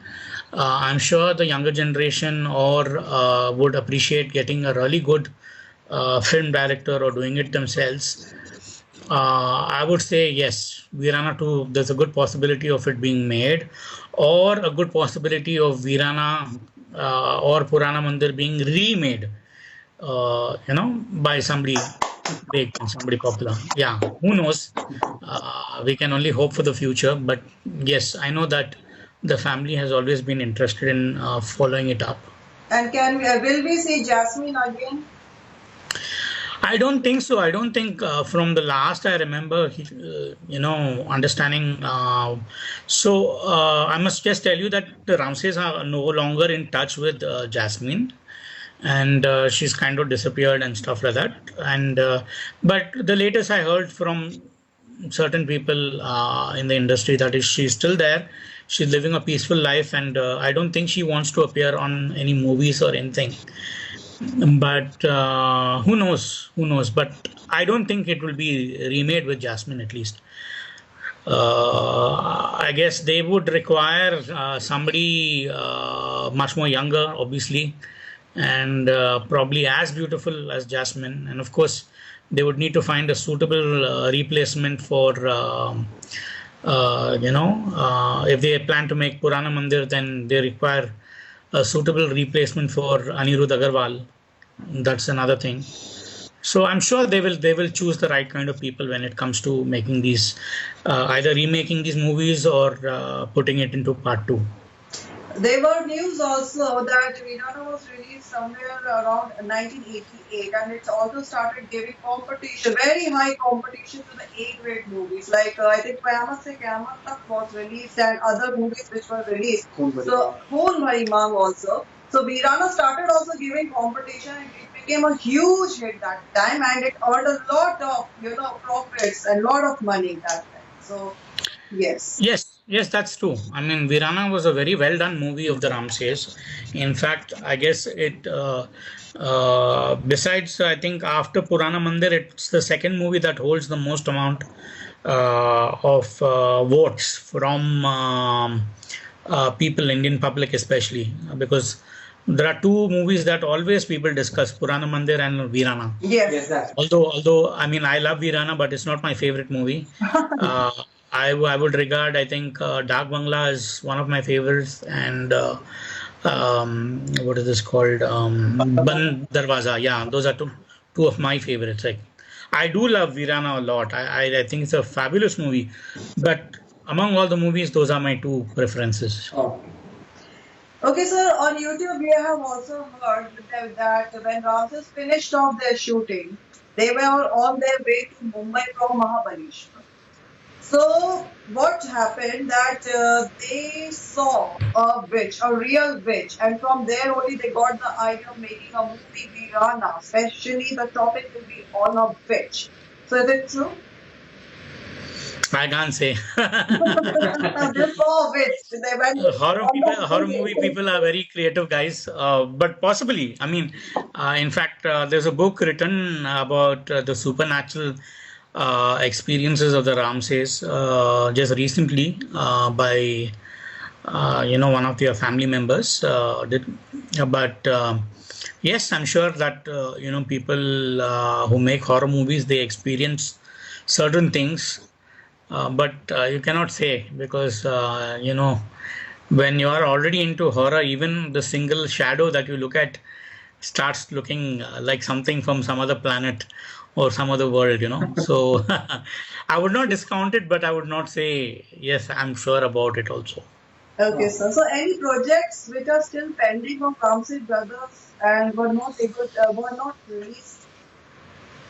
I'm sure the younger generation or would appreciate getting a really good film director or doing it themselves. I would say yes, Virana 2, there's a good possibility of it being made, or a good possibility of Virana or Purana Mandir being remade, by somebody big and somebody popular. Yeah, who knows? We can only hope for the future. But yes, I know that the family has always been interested in following it up. And will we see Jasmine again? I don't think so. I don't think from the last I remember, understanding. I must just tell you that the Ramsays are no longer in touch with Jasmine, and she's kind of disappeared and stuff like that. And but the latest I heard from certain people in the industry, that is, she's still there. She's living a peaceful life, and I don't think she wants to appear on any movies or anything. But who knows? Who knows? But I don't think it will be remade with Jasmine, at least. I guess they would require somebody much more younger, obviously, and probably as beautiful as Jasmine. And of course, they would need to find a suitable replacement for, if they plan to make Purana Mandir, then they require a suitable replacement for Anirudh Agarwal. That's another thing. So I'm sure they will choose the right kind of people when it comes to making these, either remaking these movies or putting it into part two. There were news also that Virana was released somewhere around 1988, and it's also started giving competition, very high competition to the A-grade movies. Like I think Kyamat Se Kyamat Tak was released, and other movies which were released. So Khoon Bhari Maang also. So Virana started also giving competition, and it became a huge hit that time, and it earned a lot of profits and lot of money that time. So yes. Yes, yes, that's true. I mean, Virana was a very well done movie of the Ramses. In fact, I guess besides, I think after Purana Mandir, it's the second movie that holds the most amount of votes from people, Indian public especially, because there are two movies that always people discuss: Purana Mandir and Virana. Yes. Although I mean I love Virana, but it's not my favorite movie. Uh, I would regard, I think, Dark Bangla is one of my favorites, and what is this called? Ban Darwaza. Yeah, those are two of my favorites. Like, I do love Virana a lot. I think it's a fabulous movie, but among all the movies, those are my two preferences. Okay, sir, on YouTube, we have also heard that when Ramses finished off their shooting, they were on their way to Mumbai from Mahabaleshwar. So, what happened that they saw a witch, a real witch, and from there only they got the idea of making a movie Virana, especially the topic will be on a witch. So, is it true? I can't say. They saw a witch. They went Horror on people, the horror movie. movie people are very creative guys, but possibly, I mean, in fact, there's a book written about the supernatural experiences of the Ramses just recently by one of their family members did. But yes, I'm sure that people who make horror movies, they experience certain things, but you cannot say, because when you are already into horror, even the single shadow that you look at starts looking like something from some other planet or some other world. So I would not discount it, but I would not say yes, I'm sure about it also. Okay, sir. So, any projects which are still pending of Ramsay Brothers and were not released?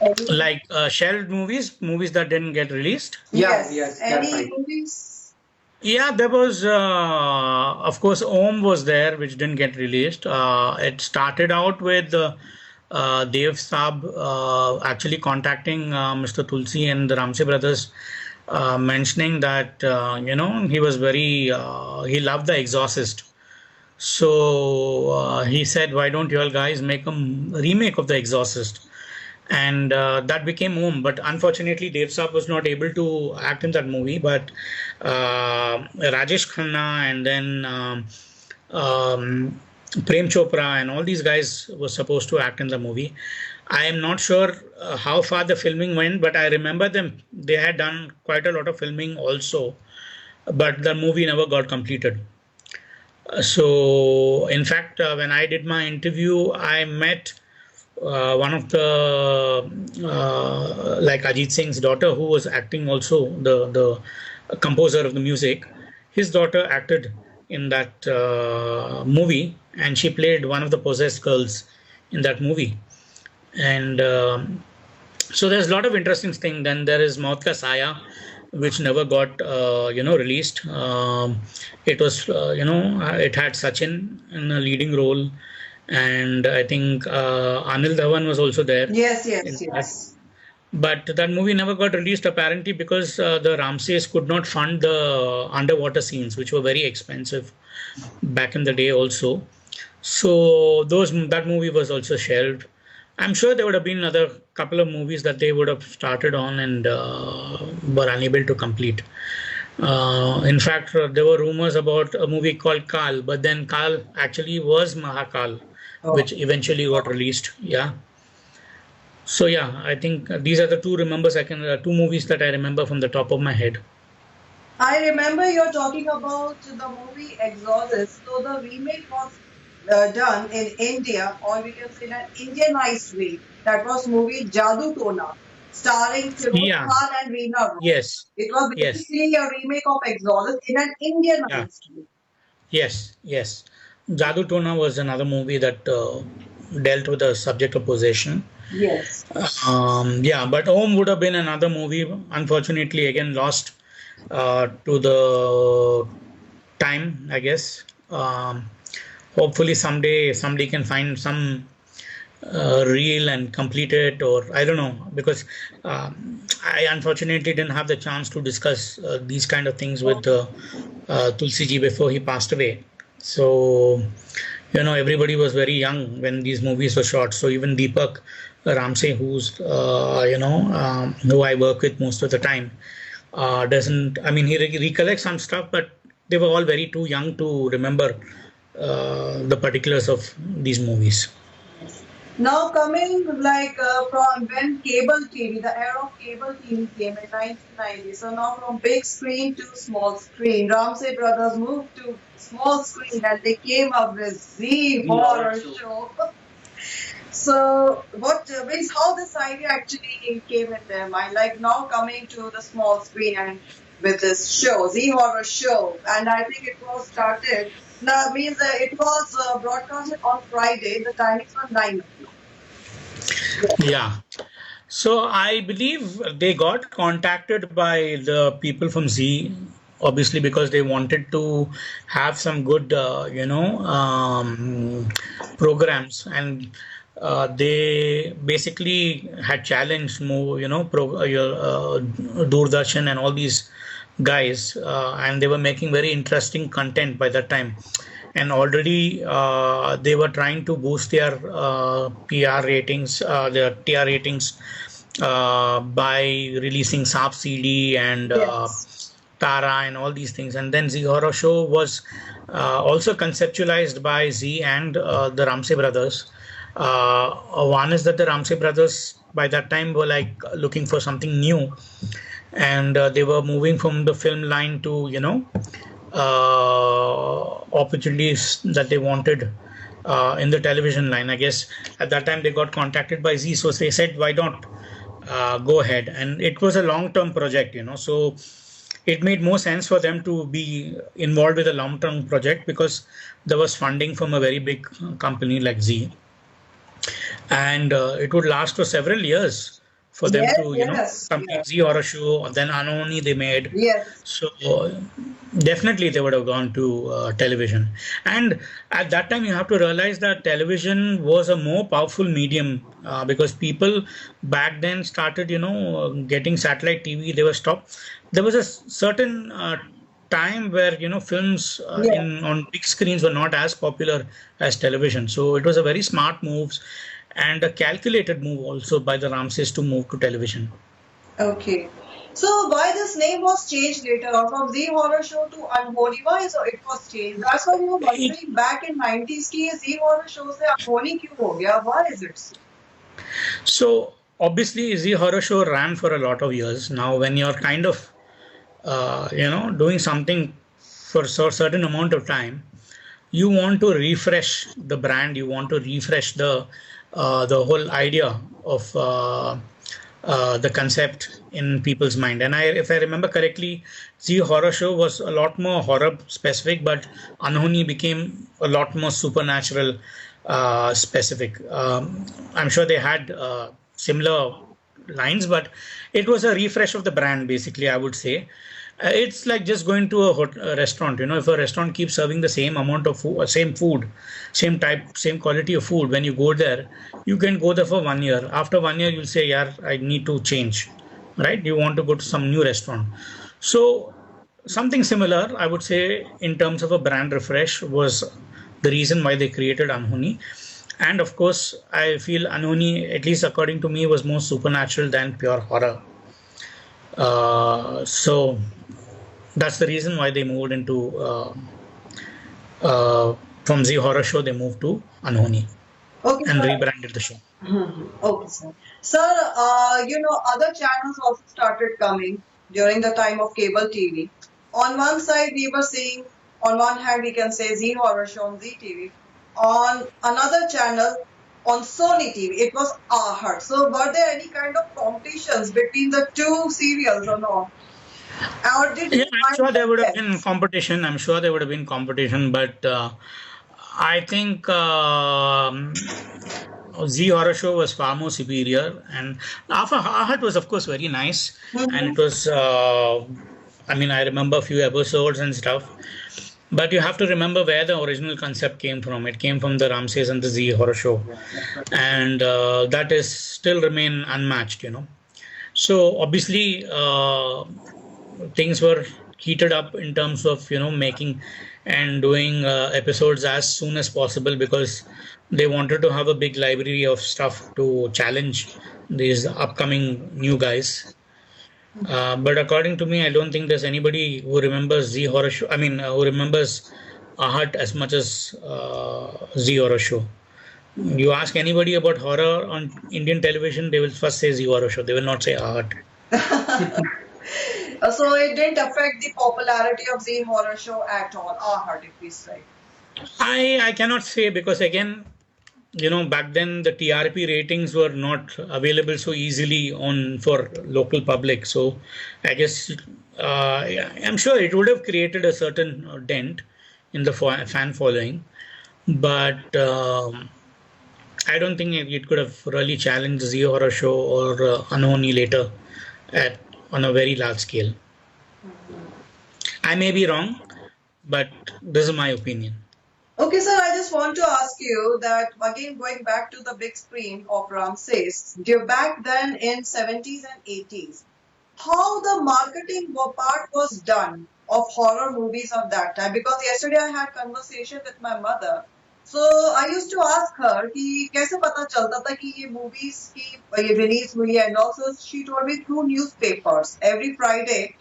Any? Like shelved movies that didn't get released. Yes. Any movies? Yeah, there was, of course, Om was there, which didn't get released. It started out with Dev Saab actually contacting Mr. Tulsi and the Ramsay brothers, mentioning that he was he loved The Exorcist. So he said, "Why don't you all guys make a remake of The Exorcist?" And that became Om. But unfortunately, Dev Saab was not able to act in that movie. But Rajesh Khanna and then Prem Chopra and all these guys were supposed to act in the movie. I am not sure how far the filming went, but I remember them. They had done quite a lot of filming also, but the movie never got completed. So, in fact, when I did my interview, I met one of the like Ajit Singh's daughter, who was acting also, the composer of the music. His daughter acted in that movie, and she played one of the possessed girls in that movie. And so there's a lot of interesting things. Then there is Maut Ka Saya, which never got released. It was it had Sachin in a leading role, and I think Anil Dhawan was also there. Yes, in yes, that. yes. But that movie never got released, apparently because the Ramses could not fund the underwater scenes, which were very expensive back in the day also. So that movie was also shelved. I'm sure there would have been another couple of movies that they would have started on and were unable to complete. In fact, there were rumors about a movie called Kal, but then Kal actually was Mahakal, which eventually got released. Yeah. So yeah, I think these are the two movies that I remember from the top of my head. I remember you're talking about the movie Exorcist. So the remake was done in India, or we can say in an Indianized way. That was movie Jadoo Tona, starring Firoz Yeah. Khan and Reena Roy. Yes. It was Yes. basically a remake of Exodus in an Yeah. Indianized way. Yes. Yes. Jadoo Tona was another movie that dealt with the subject of possession. Yes. Yeah, but Om would have been another movie. Unfortunately, again lost to the time, I guess. Hopefully, someday somebody can find some reel and complete it, or I don't know, because I unfortunately didn't have the chance to discuss these kind of things with Tulsi ji before he passed away. So, everybody was very young when these movies were shot. So even Deepak Ramsay, who's who I work with most of the time, doesn't. I mean, he recollects some stuff, but they were all very too young to remember the particulars of these movies. Yes. Now coming like from when cable TV, the era of cable TV came in 1990. So now from big screen to small screen, Ramsay Brothers moved to small screen and they came up with Z The horror horror show. show. So what means how this idea actually came in their mind? Like now coming to the small screen and with this show, Z horror show, and I think it was started. Now means it was broadcasted on Friday. The timings were 9 o'clock. Yeah. So I believe they got contacted by the people from Z, obviously because they wanted to have some good, programs, and they basically had challenged more, Doordarshan and all these guys, and they were making very interesting content by that time. And already they were trying to boost their PR ratings, their TR ratings by releasing Saap CD and Yes. Tara and all these things. And then Z Horror Show was also conceptualized by Z and the Ramsay Brothers. One is that the Ramsay Brothers by that time were like looking for something new, and they were moving from the film line to opportunities that they wanted in the television line. I guess at that time they got contacted by Z, so they said, "Why not go ahead?" And it was a long-term project, so it made more sense for them to be involved with a long-term project because there was funding from a very big company like Z, and it would last for several years for them Yes. to Yes. complete Yes. Z Horror Show. Then Anoni they made. Yes. So definitely they would have gone to television. And at that time you have to realize that television was a more powerful medium because people back then started getting satellite TV. They were stopped. There was a certain time where films Yes. in on big screens were not as popular as television. So it was a very smart moves and a calculated move also by the Ramses to move to television. Okay. So why this name was changed later on from Z horror show to Unholy? Why so it was changed? That's why we were It, wondering back in 90s कि ये Z horror show से Unholy क्यों हो गया? Why is it so? so obviously the horror show ran for a lot of years. Now when you're kind of doing something for a certain amount of time, you want to refresh the brand, you want to refresh the whole idea of the concept in people's mind. And if I remember correctly, the horror show was a lot more horror specific, but Anhoni became a lot more supernatural specific. I'm sure they had similar lines, but it was a refresh of the brand, basically, I would say. It's like just going to a restaurant. If a restaurant keeps serving the same amount of food, same food, same type, same quality of food, when you go there, you can go there for 1 year. After 1 year, you'll say, "Yeah, I need to change," right? You want to go to some new restaurant. So something similar, I would say, in terms of a brand refresh, was the reason why they created Anhoni. And of course, I feel Anhoni, at least according to me, was more supernatural than pure horror. So that's the reason why they moved into from the horror show they moved to Anhoni Okay, and sir. rebranded the show. Okay, sir. Sir, other channels also started coming during the time of cable TV. On one side, we were seeing, on one hand, we can say Z horror show on Z TV. on another channel on Sony TV. It was Ahad. So were there any kind of competitions between the two serials or not? Or did Yeah, you I'm find sure there the would have been best? competition. I'm sure there would have been competition, but I think Z Horror Show was far more superior, and After Heart was, of course, very nice, and Mhm. it was. I mean, I remember a few episodes and stuff, but you have to remember where the original concept came from. It came from the Ramses and the Z Horror Show, and that is still remain unmatched. So obviously, things were heated up in terms of making and doing episodes as soon as possible because they wanted to have a big library of stuff to challenge these upcoming new guys. But according to me, I don't think there's anybody who remembers Z Horror Show. I mean, who remembers Ahat as much as Z Horror Show. You ask anybody about horror on Indian television, they will first say Z Horror Show. They will not say Ahat. So it didn't affect the popularity of the horror show at all. Ahad, if we say. I cannot say because again, back then the TRP ratings were not available so easily on for local public. So I guess yeah, I'm sure it would have created a certain dent in the fan following, but I don't think it could have really challenged the Zee Horror Show or Anoni later at on a very large scale. I may be wrong, but this is my opinion. Okay, sir, I just want to ask you that again, going back to the big screen of Ramses, back then in 70s and 80s, how the marketing part was done of horror movies of that time? Because yesterday I had conversation with my mother. So I used to ask her कि कैसे पता चलता था कि ये movies की ये release हुई है, and also she told me through newspapers. Every Friday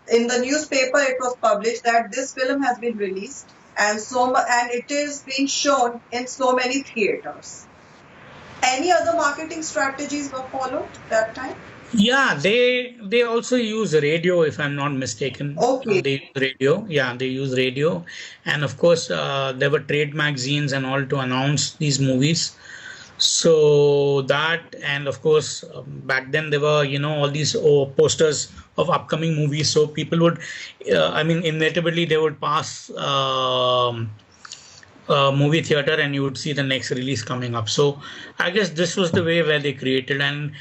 in the newspaper it was published that this film has been released and and it is being shown in so many theaters. Any other marketing strategies were followed that time? Yeah, they also use radio, if I'm not mistaken. Okay. They use radio. Yeah, they use radio, and of course, there were trade magazines and all to announce these movies. So that, and of course, back then there were all these posters of upcoming movies. So people would, I mean, inevitably they would pass. Movie theater and you would see the next release coming up. So I guess this was the way where they created, and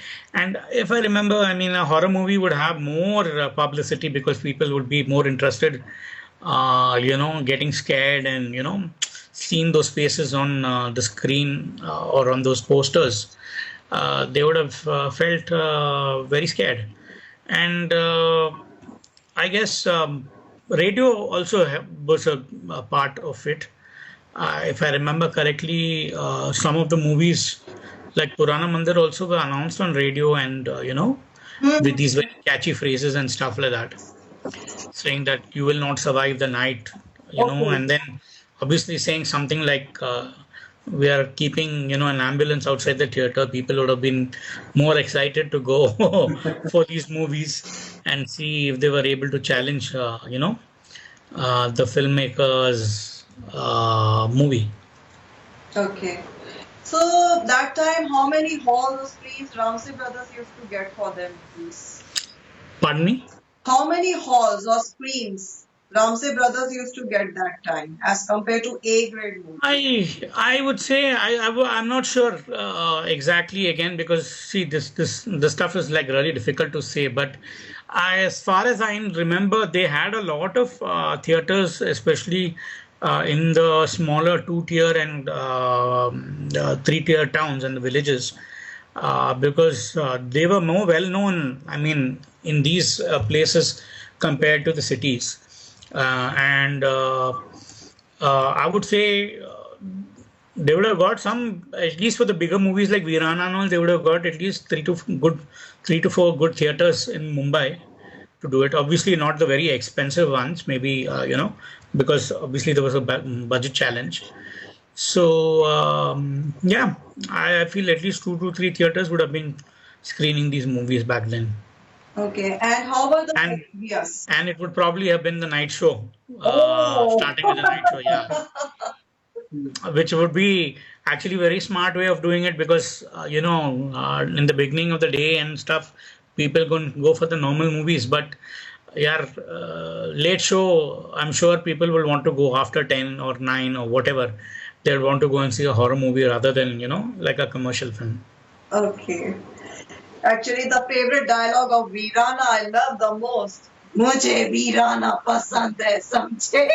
if I remember, I mean, a horror movie would have more publicity because people would be more interested, getting scared and seeing those faces on the screen or on those posters. They would have felt very scared, and I guess radio also was a part of it. If I remember correctly, some of the movies like Purana Mandir also were announced on radio and, with Mhm. these very catchy phrases and stuff like that, saying that you will not survive the night, Okay. and then obviously saying something like, we are keeping, an ambulance outside the theater. People would have been more excited to go for these movies and see if they were able to challenge, the filmmakers' movie. Okay. So that time, how many halls or screens Ramsay Brothers used to get for their movies? Pardon me? How many halls or screens Ramsay Brothers used to get that time as compared to A grade movies? I would say I'm not sure exactly again because see this stuff is like really difficult to say. But as far as I remember, they had a lot of theaters, especially in the smaller two-tier and three-tier towns and the villages, because they were more well known. I mean, in these places compared to the cities, and I would say they would have got some, at least for the bigger movies like Virana and all, they would have got at least three to four good theaters in Mumbai to do it. Obviously, not the very expensive ones, maybe, because obviously there was a budget challenge. So, yeah, I feel at least two to three theaters would have been screening these movies back then. Okay. And how were the And yes? and it would probably have been the night show, Oh. starting with the night show. Yeah, which would be actually very smart way of doing it because in the beginning of the day and stuff, people go for the normal movies, but yeah, late show, I'm sure people will want to go after 10 or 9 or whatever. They'll want to go and see a horror movie rather than like a commercial film. Okay. Actually, the favorite dialogue of Veerana I love the most. मुझे वीराना पसंद है समझे.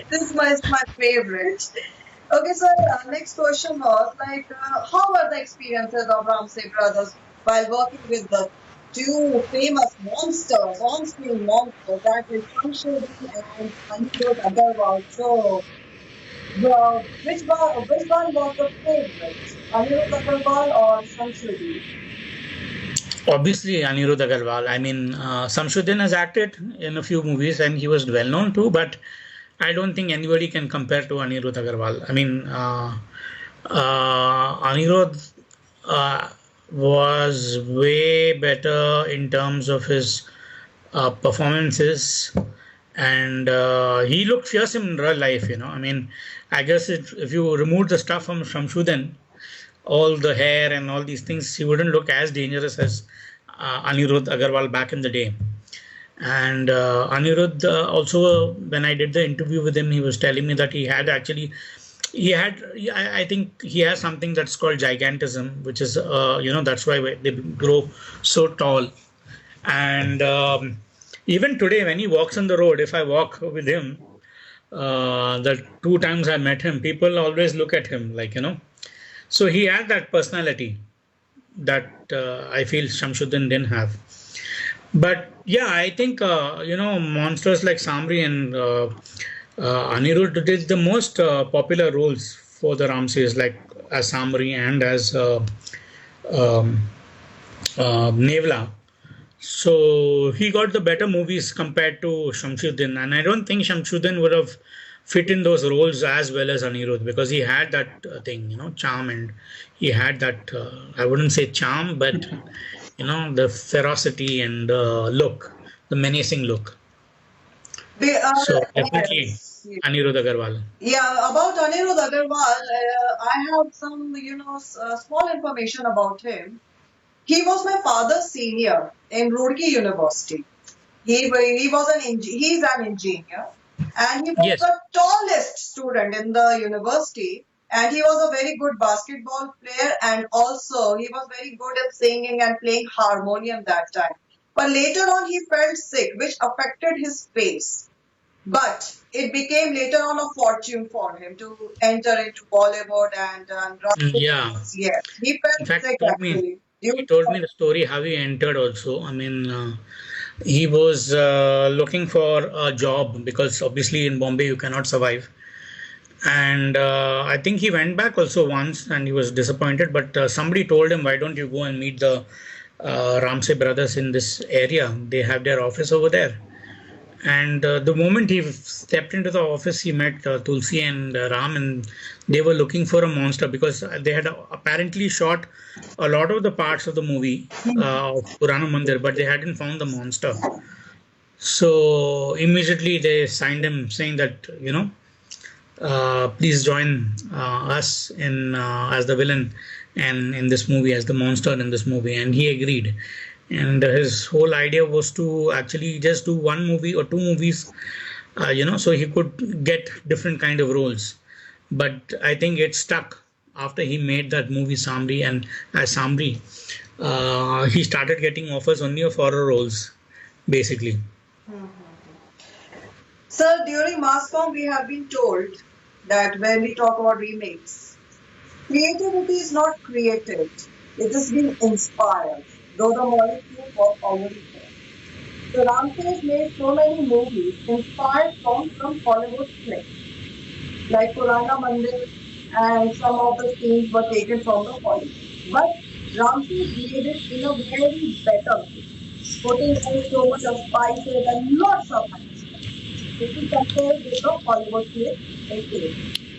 This is my favorite. Okay, so next question was like, how were the experiences of Ramsay Brothers while working with the two famous monsters, on-screen monsters, that is Shamsuddin and Anirudh Agarwal. So, which one was the favorite, Anirudh Agarwal or Shamsuddin? Obviously, Anirudh Agarwal. I mean, Samshuddin has acted in a few movies and he was well known too, but I don't think anybody can compare to Anirudh Agarwal. I mean, Anirudh was way better in terms of his performances, and he looked fierce in real life. I mean, I guess if you remove the stuff from Shamshuddin, all the hair and all these things, he wouldn't look as dangerous as Anirudh Agarwal back in the day. And Anirudh also, when I did the interview with him, he was telling me that he had, I think he has something that's called gigantism, which is, that's why they grow so tall. And even today, when he walks on the road, if I walk with him, the two times I met him, people always look at him like, so he had that personality that I feel Shamshuddin didn't have. But yeah, I think monsters like Samri and Anirudh did the most popular roles for the Ramsays, like as Samri and as um, Nevla. So he got the better movies compared to Shamshuddin, and I don't think Shamshuddin would have fit in those roles as well as Anirudh because he had that thing, charm, and he had that I wouldn't say charm, but the ferocity and look, the menacing look. They are, So definitely yes. Anirudh Agarwal. Yeah, about Anirudh Agarwal, I have some, small information about him. He was my father's senior in Roorkee University. He was he's an engineer, and he was Yes. the tallest student in the university. And he was a very good basketball player, and also he was very good at singing and playing harmonium that time. But later on, he felt sick, which affected his face. But it became later on a fortune for him to enter into Bollywood and Yeah. yes, he In felt fact, sick actually. he told me the story how he entered also. I mean, he was looking for a job because obviously in Bombay you cannot survive. And I think he went back also once and he was disappointed. But somebody told him, why don't you go and meet the Ramsay brothers in this area? They have their office over there. And the moment he stepped into the office, he met Tulsi and Ram, and they were looking for a monster because they had apparently shot a lot of the parts of the movie of Purana Mandir, but they hadn't found the monster. So immediately they signed him saying that, please join us in as the villain and in this movie as the monster in this movie, and he agreed. And his whole idea was to actually just do one movie or two movies, so he could get different kind of roles. But I think it stuck after he made that movie Samri, and as Samri, he started getting offers only of horror roles, basically. Sir, during Masscom, we have been told that when we talk about remakes, creativity is not created, it is being inspired, though the molecule was already there. So Ramsay made so many movies inspired from Hollywood Crypt, like Purana Mandir, and some of the scenes were taken from the Hollywood. But Ramsay made it in a very better way, putting in so much of spices and lots of money. If we compare with the Hollywood clip, okay.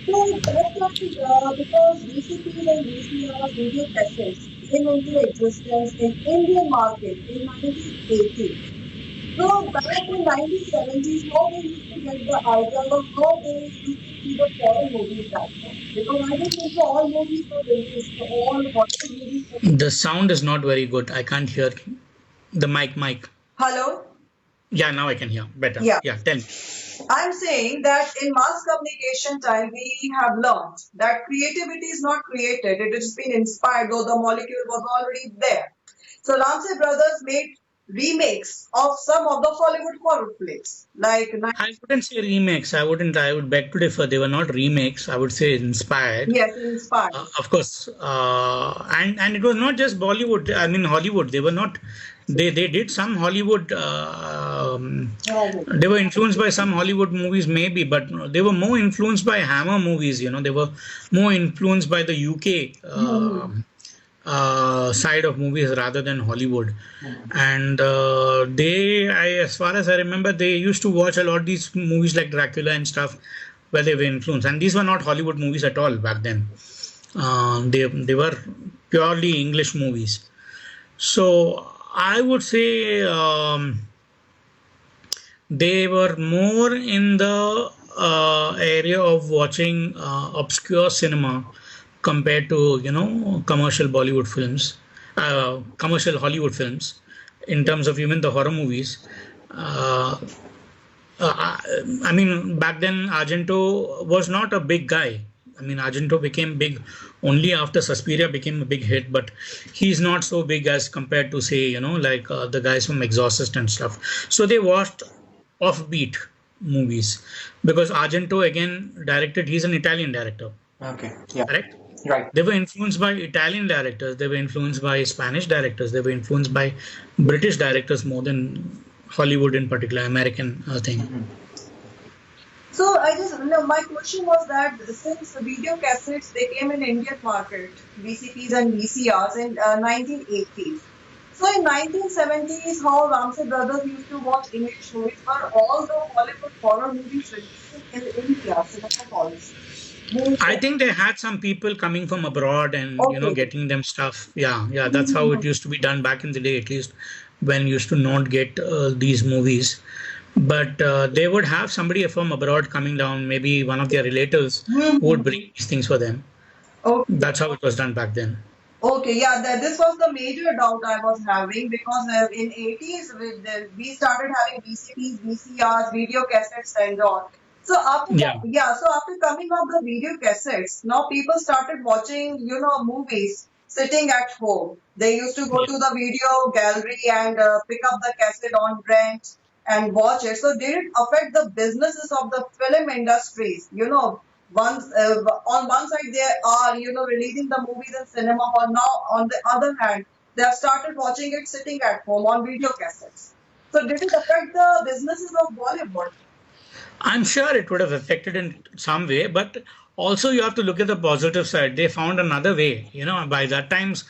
So that's like because VCPs and VCRs video cassettes came into existence in Indian market in 1980. So back in 1970s, how they used to get the idea of how they used to see the foreign movies back then? Because I don't think so all movies were released, so all Bollywood movies were The sound is not very good. I can't hear the mic. Hello? Yeah, now I can hear better. Yeah. Yeah, tell me. I'm saying that in mass communication time, we have learned that creativity is not created, it has been inspired, though the molecule was already there. So Ramsay Brothers made remakes of some of the Hollywood horror flicks, like I wouldn't say remakes. I would beg to differ. They were not remakes. I would say inspired. yes, inspired. Of course, and it was not just Bollywood. I mean Hollywood. They were not. They did some Hollywood. They were influenced by some Hollywood movies, maybe, but they were more influenced by Hammer movies. They were more influenced by the UK side of movies rather than Hollywood. And as far as I remember, they used to watch a lot of these movies like Dracula and stuff, where they were influenced. And these were not Hollywood movies at all back then. They were purely English movies. So I would say they were more in the area of watching obscure cinema compared to commercial Bollywood films, commercial Hollywood films, in terms of even the horror movies. Uh, I mean, back then Argento was not a big guy. I mean, Argento became big only after Suspiria became a big hit, but he's not so big as compared to, say, like the guys from Exorcist and stuff. So they watched offbeat movies because Argento again directed. He's an Italian director, Okay. Yeah. correct? Right. They were influenced by Italian directors. They were influenced by Spanish directors. They were influenced by British directors more than Hollywood in particular, American thing. So I just no, my question was that since the video cassettes they came in Indian market, VCPs and VCRs in 1980s. So in 1970s, how Ramsay Brothers used to watch English movies, were all the Hollywood horror movies releasing in India, cinema halls. I think they had some people coming from abroad and Okay. getting them stuff. Yeah, yeah, that's how it used to be done back in the day, at least when used to not get these movies. But they would have somebody from abroad coming down, maybe one of their relatives who would bring these things for them. Okay. That's how it was done back then. Okay, yeah, this was the major doubt I was having because in 80s we started having VCPs, VCRs, video cassettes and all. So Yeah, so after coming of the video cassettes, now people started watching, movies sitting at home. They used to go yeah. to the video gallery and pick up the cassette on rent and watch it. So did it affect the businesses of the film industries? On one side they are releasing the movies in cinema hall. Now on the other hand they have started watching it sitting at home on video cassettes. So did it affect the businesses of Bollywood? I'm sure it would have affected in some way, but also you have to look at the positive side. They found another way. By that times,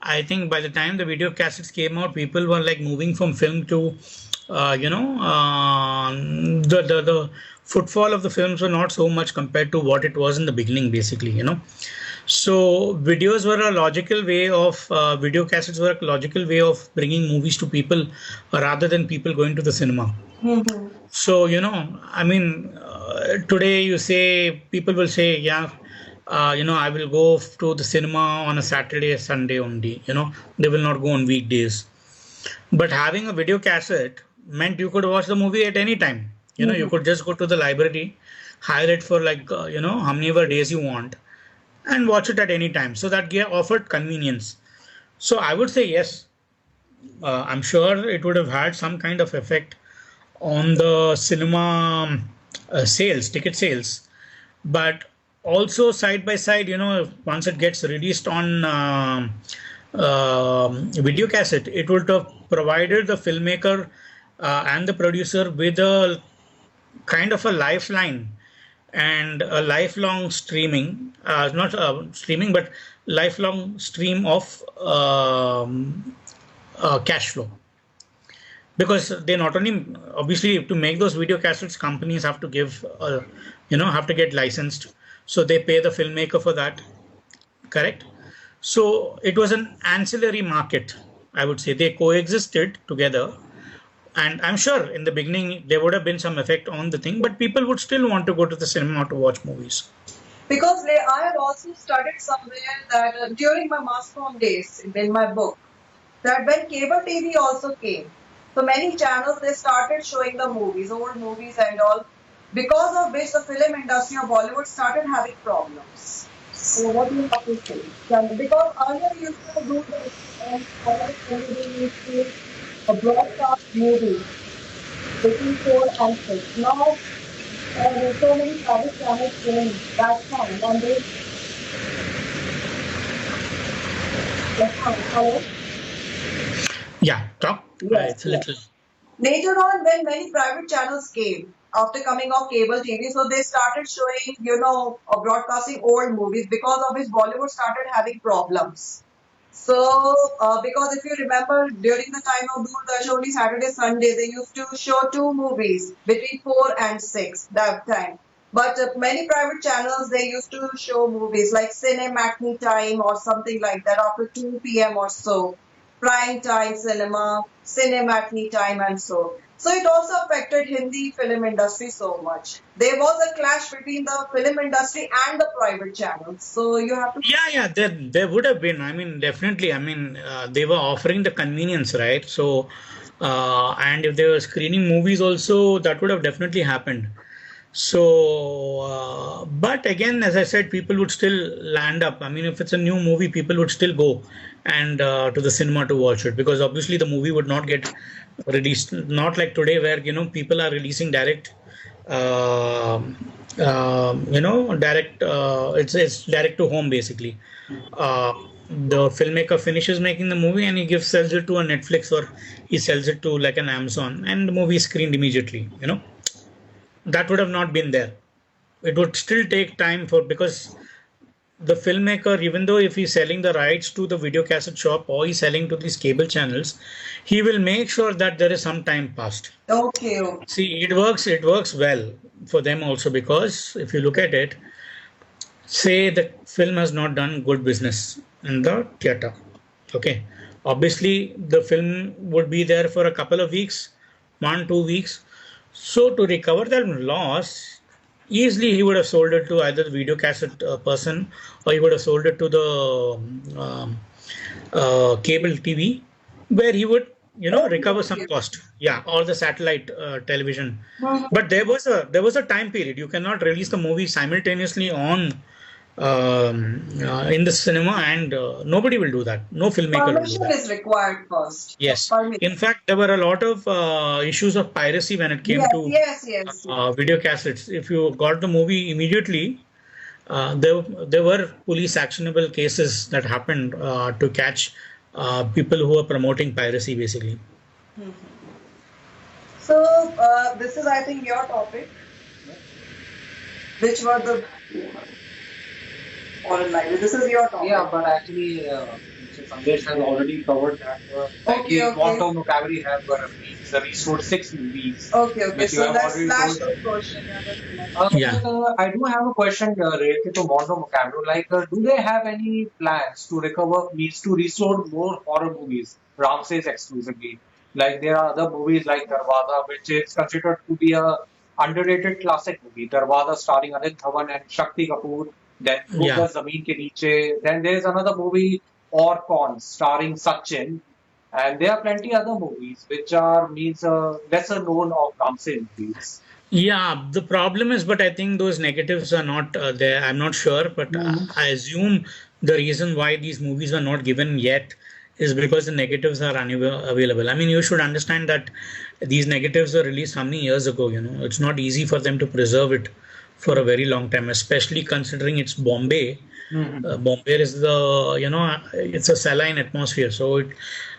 I think by the time the video cassettes came out, people were like moving from film to, the footfall of the films were not so much compared to what it was in the beginning, basically. So video cassettes were a logical way of bringing movies to people rather than people going to the cinema. Mm-hmm. So, I mean, today you say, people will say, yeah, I will go to the cinema on a Saturday or Sunday only, they will not go on weekdays. But having a video cassette meant you could watch the movie at any time. You could just go to the library, hire it for like, how many ever days you want and watch it at any time. So that offered convenience. So I would say yes. I'm sure it would have had some kind of effect on the cinema ticket sales, but also side by side, once it gets released on video cassette, it would have provided the filmmaker and the producer with a kind of a lifeline and a lifelong streaming, not streaming, but lifelong stream of cash flow. Because they not only, obviously, to make those video cassettes, companies have to have to get licensed. So they pay the filmmaker for that, correct? So it was an ancillary market, I would say. They coexisted together. And I'm sure in the beginning there would have been some effect on the thing, but people would still want to go to the cinema to watch movies. Because I had also studied somewhere that during my mass comm days in my book, that when cable TV also came, so many channels they started showing the movies, old movies and all, because of which the film industry of Bollywood started having problems. So what do you have to say? Because earlier we used to do this on Saturday, Sunday, we used to broadcast movies between 4 and 6. Now there are so many private channels came that time and they hello. Yeah, talk. Yes, It's a yes. little. Later on, when many private channels came after coming of cable TV, so they started showing, broadcasting old movies because of which Bollywood started having problems. So, because if you remember, during the time of Doordarshan, only Saturday, Sunday, they used to show two movies between 4 and 6 that time. But many private channels, they used to show movies like Cine Matinee Time or something like that after 2 p.m. or so, prime time cinema, Cine Matinee Time and so. So it also affected Hindi film industry so much. There was a clash between the film industry and the private channels. So you have to. Yeah, there would have been. I mean, definitely. I mean, they were offering the convenience, right? So, and if they were screening movies also, that would have definitely happened. So, but again, as I said, people would still land up. I mean, if it's a new movie, people would still go and to the cinema to watch it, because obviously the movie would not get released. Not like today, where people are releasing direct, um direct. It's direct to home basically. Uh, the filmmaker finishes making the movie and he gives sells it to a Netflix, or he sells it to like an Amazon, and the movie is screened immediately. That would have not been there. It would still take time for, because the filmmaker, even though if he's selling the rights to the video cassette shop or he's selling to these cable channels, he will make sure that there is some time passed. Okay, okay. See, it works well for them also, because if you look at it, say the film has not done good business in the theater. Okay. Obviously, the film would be there for a couple of weeks, 1, 2 weeks. So to recover that loss, easily he would have sold it to either the video cassette person, or he would have sold it to the cable TV, where he would Okay, recover some okay. cost. Yeah, or the satellite television. Mhm. But there was a time period. You cannot release the movie simultaneously on in the cinema, and nobody will do that. No filmmaker will do Permission that. is required first. Yes. Permission. In fact, there were a lot of issues of piracy when it came Yes, to yes, yes. video cassettes. If you got the movie immediately, there were police actionable cases that happened to catch people who were promoting piracy, basically. So this is, I think, your topic, which were the foreign language. This is your topic. Yeah, but actually, Mr. Sandesh has already covered that. Like Okay, the okay. quantum vocabulary have means restored 6 movies, Okay, okay. which you So have let's already slash told. the question. Yeah, that's enough. Yeah. But, I do have a question related to Mondo vocabulary. Like, do they have any plans to recover, means to restore more horror movies, Ramses exclusively? Like, there are other movies like Darwaza, which is considered to be a underrated classic movie. Darwaza starring Anil Dhawan and Shakti Kapoor. Then Yeah. Bhoogas Zameen Ke Neeche. Then there's another movie, Or Cons, starring Sachin. And there are plenty other movies which are means lesser known of Ramsey movies. Yeah, the problem is, but I think those negatives are not there. I'm not sure, but I assume the reason why these movies are not given yet is because the negatives are unavailable. I mean, you should understand that these negatives were released how many years ago, It's not easy for them to preserve it for a very long time, especially considering it's Bombay. Bombay is it's a saline atmosphere, so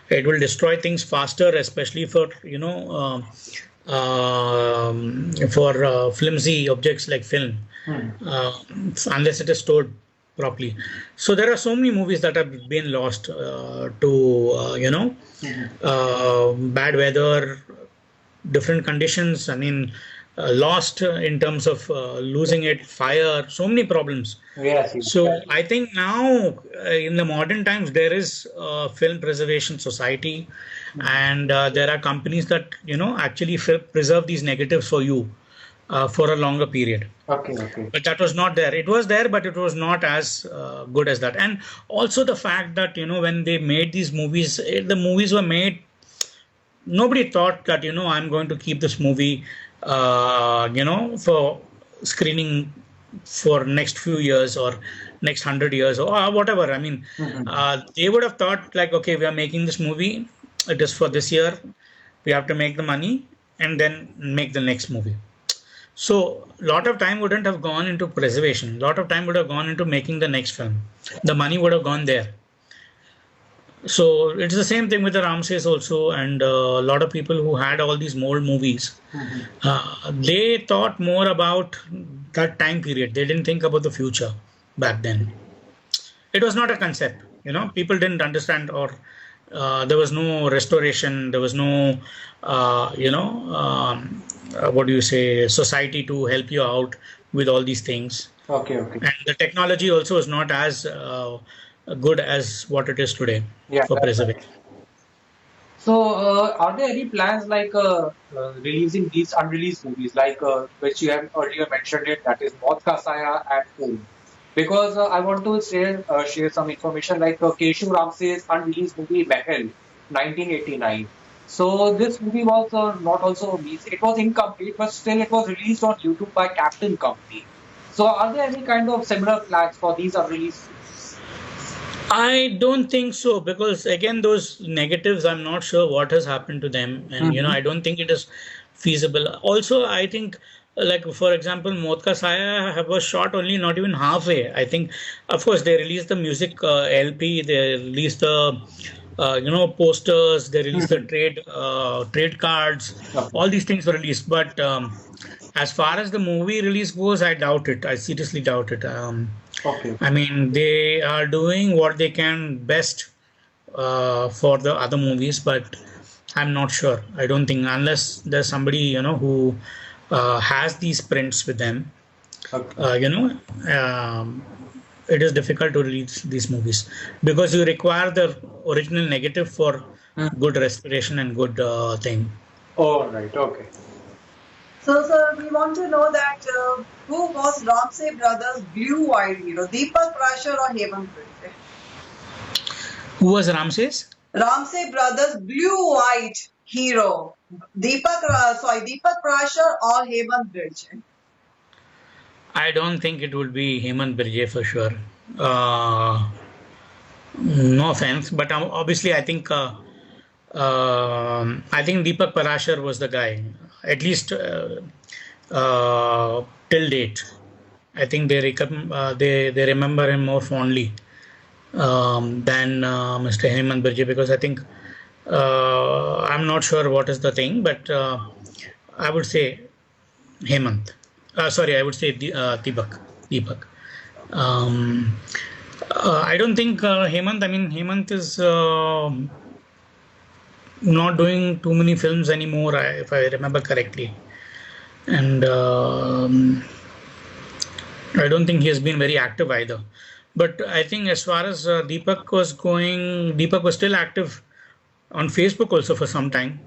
it will destroy things faster, especially for for flimsy objects like film, unless it is stored properly. So there are so many movies that have been lost to bad weather, different conditions. I mean, lost in terms of losing it, fire, so many problems. Yes, yes. So I think now in the modern times there is a film preservation society, and there are companies that actually preserve these negatives for you for a longer period. Okay, okay. But that was not there. It was there, but it was not as good as that. And also the fact that when they made these movies, the movies were made. Nobody thought that I'm going to keep this movie, for screening for next few years or next 100 years or whatever. I mean, Mhm. they would have thought like, okay, we are making this movie. It is for this year. We have to make the money and then make the next movie. So a lot of time wouldn't have gone into preservation. A lot of time would have gone into making the next film. The money would have gone there. So it's the same thing with the Ramses also, and a lot of people who had all these old movies. Mhm. They thought more about that time period. They didn't think about the future back then. It was not a concept. People didn't understand, or there was no restoration. There was no, what do you say, society to help you out with all these things. Okay, okay. And the technology also is not as good as what it is today Yeah, for that's right. preservation. So, are there any plans like releasing these unreleased movies, like which you have earlier mentioned it, that is Maut Ka Saya at home? Because I want to share some information like Keshu Ramsay's unreleased movie Behel, 1989. So this movie was not also released. It was incomplete, but still it was released on YouTube by Captain Company. So are there any kind of similar plans for these unreleased films? I don't think so, because again, those negatives, I'm not sure what has happened to them, and Mm-hmm. I don't think it is feasible. Also, I think, like for example, Motka Saya was shot only not even halfway. I think, of course, they released the music LP, they released the posters, they released the Mm-hmm. trade cards, Okay. all these things were released. But as far as the movie release goes, I doubt it. I seriously doubt it. Okay. I mean, they are doing what they can best for the other movies, but I'm not sure. I don't think, unless there's somebody who has these prints with them. Okay. Uh, you know, um, it is difficult to release these movies because you require the original negative for Mhm. good restoration and good thing. All right. Okay. So, sir, we want to know that who was Ramsay Brothers' blue-eyed hero, Deepak Prasher or Hemant Brigade? Who was Ramses? Ramsay Brothers' blue-eyed hero, Deepak Prasher or Hemant Brigade? I don't think it would be Hemant Birje for sure. Uh, no offense, but obviously I think Deepak Parashar was the guy, at least till date. I think they remember him more fondly than Mr. Hemant Birje, because I think I'm not sure what is the thing, but I would say Hemant. Sorry, I would say Deepak. Deepak. Um, I don't think Hemant. I mean, Hemant is not doing too many films anymore, if I remember correctly, and I don't think he has been very active either. But I think as far as Deepak was going, Deepak was still active on Facebook also for some time,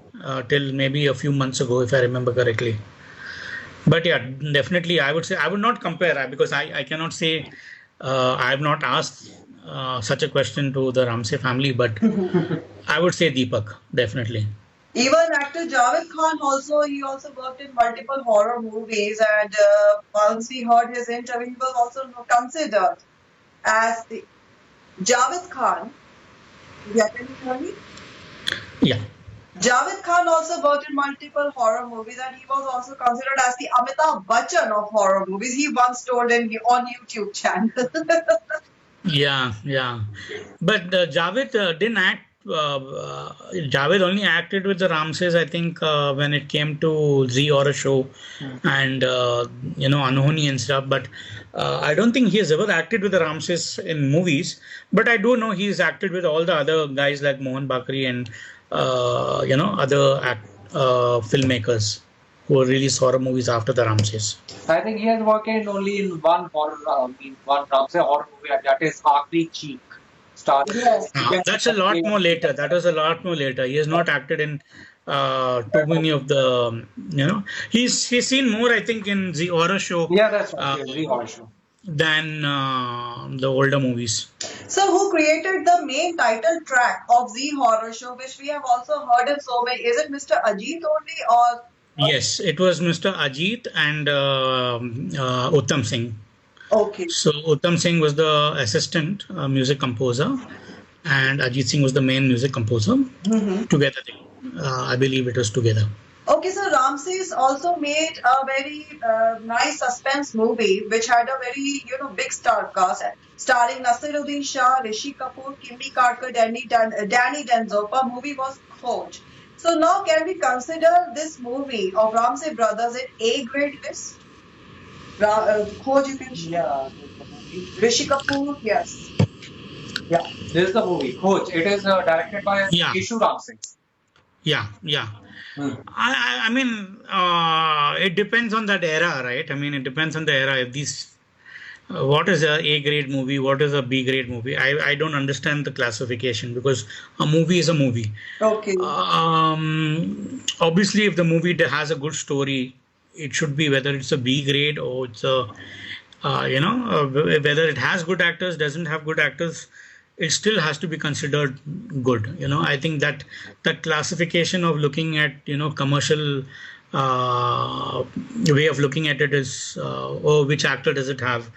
till maybe a few months ago, if I remember correctly. But yeah, definitely, I would say I would not compare because I cannot say I have not asked such a question to the Ramsey family, but I would say Deepak, definitely. Even actor Javed Khan also, he also worked in multiple horror movies, and once we heard his interview, he was also considered as the Javed Khan. Yeah, can you hear me? Yeah. Javed Khan also worked in multiple horror movies, and he was also considered as the Amitabh Bachchan of horror movies. He once told in on YouTube channel. Yeah, yeah. But Javed didn't act. Javed only acted with the Ramses, I think, when it came to Z or a show, and Anhoni and stuff. But I don't think he has ever acted with the Ramses in movies. But I do know he's acted with all the other guys like Mohan Bakri and other filmmakers. who released horror movies after the Ramses. I think he has worked in only in one horror, in one Ramsay horror movie, and that is Akhri Cheek, starring Yes, yes. That's a lot more later. That was a lot more later. He has not acted in too many of the, he's seen more, I think, in the horror show Yeah, that's right. uh, Yes, the horror show. than the older movies. So, who created the main title track of the horror show, which we have also heard in so many? Is it Mr. Ajit only, or Yes, it was Mr. Ajit and Uttam Singh. okay? So Uttam Singh was the assistant music composer, and Ajit Singh was the main music composer. Hmm. Together, I believe it was together. Okay, so Ramses also made a very nice suspense movie, which had a very big star cast, starring Nasiruddin Shah, Rishi Kapoor, Kimi Karkar, Danny Denzopa. Movie was Khoj. So now, can we consider this movie of Ramsay Brothers an A grade list? Khoj, you can share. Yeah, this is the movie. Rishi Kapoor, yes. Yeah, this is the movie. Coach. It is directed by Yeah, Keshu Ramsay. yeah, yeah. Hmm. I mean, it depends on that era, right? I mean, it depends on the era. If these, what is a A grade movie? What is a B grade movie? I don't understand the classification because a movie is a movie. Okay. Obviously, if the movie has a good story, it should be whether it's a B grade or it's a, whether it has good actors, doesn't have good actors, it still has to be considered good. I think that that classification of looking at commercial way of looking at it is oh, which actor does it have?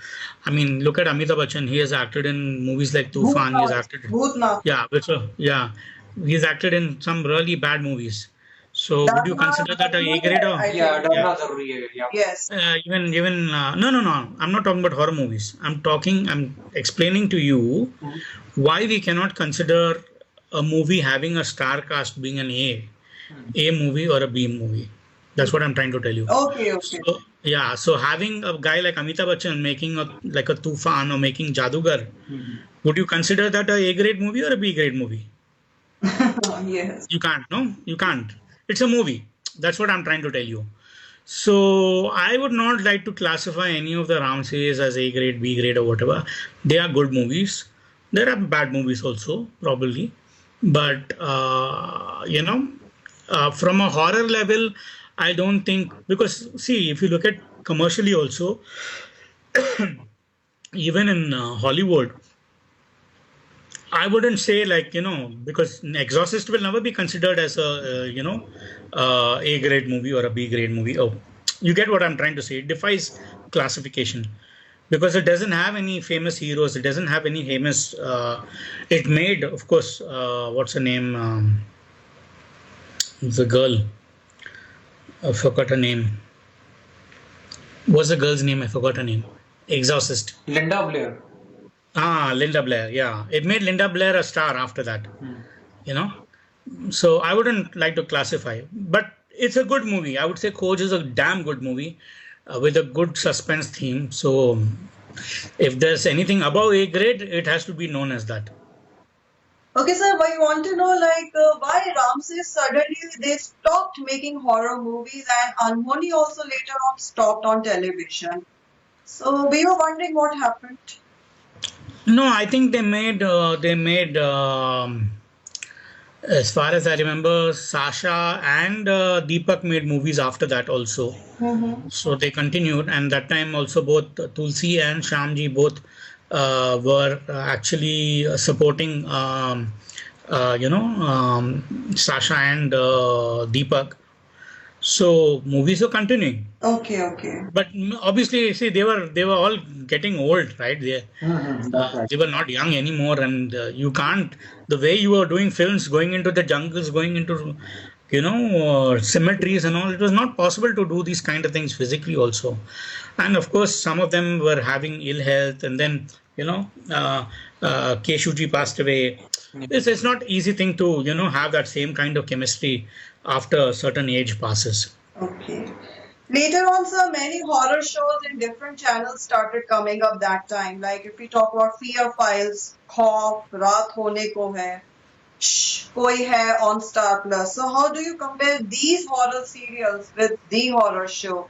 I mean, look at Amitabh Bachchan. He has acted in movies like Tufan. He has Bhootnath. acted, Bhootnath. yeah, yeah, he's acted in some really bad movies. So would you Dharma, consider that a A Dharma, grade or? I Yeah, think. Yeah. Dabna Zaruri hai. Yeah. Yes. No. I'm not talking about horror movies. I'm explaining to you Hmm. why we cannot consider a movie having a star cast being an Hmm. A movie or a B movie. That's what I'm trying to tell you. Okay, okay. So yeah, so having a guy like Amitabh Bachchan making a Tufan or making Jadugar, Hmm. would you consider that a A grade movie or a B grade movie? Yes. You can't, no? You can't. It's a movie. That's what I'm trying to tell you. So I would not like to classify any of the Ramsays as A grade, B grade, or whatever. They are good movies. There are bad movies also, probably. But, from a horror level, I don't think, because see, if you look at commercially also, even in Hollywood, I wouldn't say like because Exorcist will never be considered as a A grade movie or a B grade movie. Oh, you get what I'm trying to say. It defies classification because it doesn't have any famous heroes. It doesn't have any famous. It made, of course, what's her name? The girl. I forgot her name. What's the girl's name? I forgot her name. Exorcist. Linda Blair. Linda Blair. Yeah, it made Linda Blair a star after that. Hmm. You know, so I wouldn't like to classify, but it's a good movie. I would say Coach is a damn good movie with a good suspense theme. So if there's anything above A grade, it has to be known as that. Okay, sir, I want to know why Ramses suddenly they stopped making horror movies and Anmoni also later on stopped on television. So we were wondering what happened. No, I think they made as far as I remember, Sasha and Deepak made movies after that also. Mm-hmm. So they continued, and that time also both Tulsi and Shamji both were actually supporting, Sasha and Deepak. So movies were continuing, Okay, okay. but obviously, see, they were all getting old, right? That's right. They were not young anymore, and you can't. The way you were doing films, going into the jungles, going into cemeteries and all, it was not possible to do these kind of things physically also. And of course, some of them were having ill health, and then Keshuji passed away. It's not easy thing to have that same kind of chemistry after a certain age passes. Okay. Later on, sir, many horror shows in different channels started coming up that time. Like if we talk about Fear Files, Khauf, Raat Hone Ko Hai. Shh, Koi Hai on Star Plus. So how do you compare these horror serials with the horror show?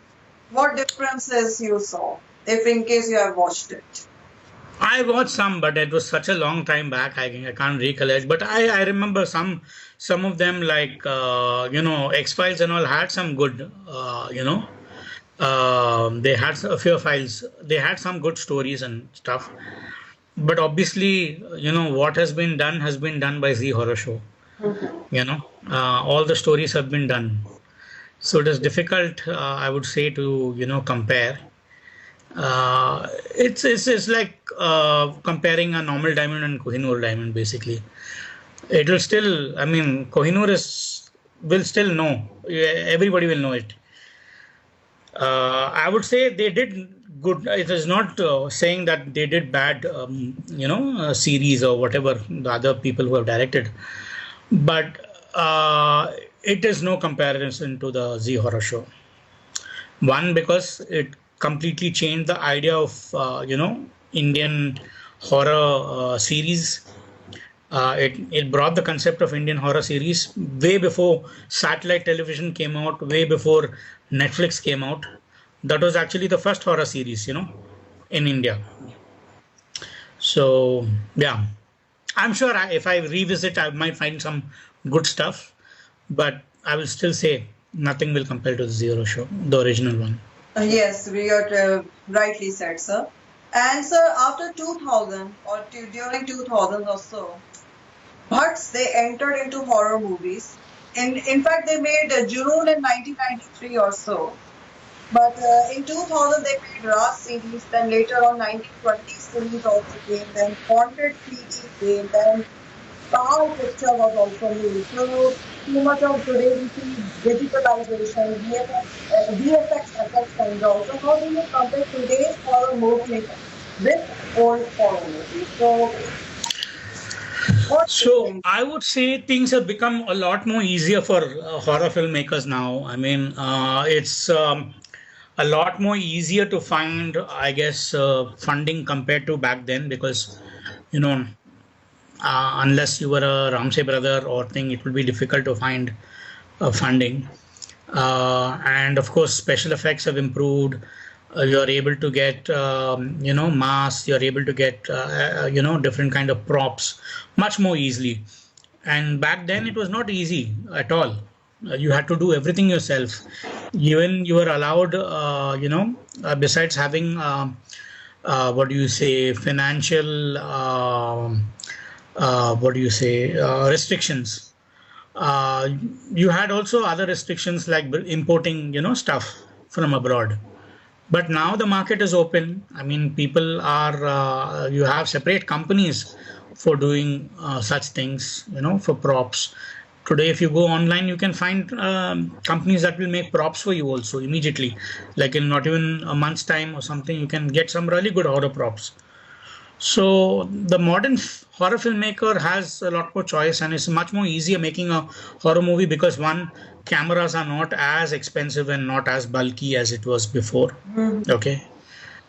What differences you saw, if in case you have watched it? I watched some, but it was such a long time back. I can't recollect. But I remember some of them like X Files and all had some good they had a few files. They had some good stories and stuff. But obviously, what has been done by Z Horror Show. All the stories have been done. So it is difficult, I would say, to compare. It's like comparing a normal diamond and Kohinoor diamond. Basically, it will still. I mean, Kohinoor is will still know. Everybody will know it. I would say they did good. It is not saying that they did bad, series or whatever the other people who have directed, but it is no comparison to the Z Horror Show. One, because it completely changed the idea of Indian horror series. It brought the concept of Indian horror series way before satellite television came out, way before Netflix came out. That was actually the first horror series, in India. So yeah, I'm sure if I revisit, I might find some good stuff, but I will still say nothing will compare to the Zero Show, the original one. Yes, we are rightly said, sir. And sir, after 2000 or during 2000 or so, Butts they entered into horror movies. In fact, they made Junoon in 1993 or so. But in 2000 they made Ras series. Then later on 1920 series also came. Then Haunted CD came. Then Star picture was also made. So too much of today we see digitalization, VFX effects and all. So how do you compare today's horror movie with old horror movies? So what do you So think? I would say things have become a lot more easier for horror filmmakers now. I mean, it's a lot more easier to find, I guess, funding compared to back then because, you know, unless you were a Ramsay brother or thing, it will be difficult to find funding. And of course, special effects have improved. You're able to get, masks. You're able to get, different kind of props much more easily. And back then, it was not easy at all. You had to do everything yourself. Even you were allowed, besides having, what do you say, financial, what do you say, restrictions. Uh, you had also other restrictions like importing, stuff from abroad. But now the market is open. I mean, people are, you have separate companies for doing such things, for props. Today, if you go online, you can find companies that will make props for you also immediately. Like in not even a month's time or something, you can get some really good horror props. So the modern horror filmmaker has a lot more choice and it's much more easier making a horror movie because one, cameras are not as expensive and not as bulky as it was before. Okay.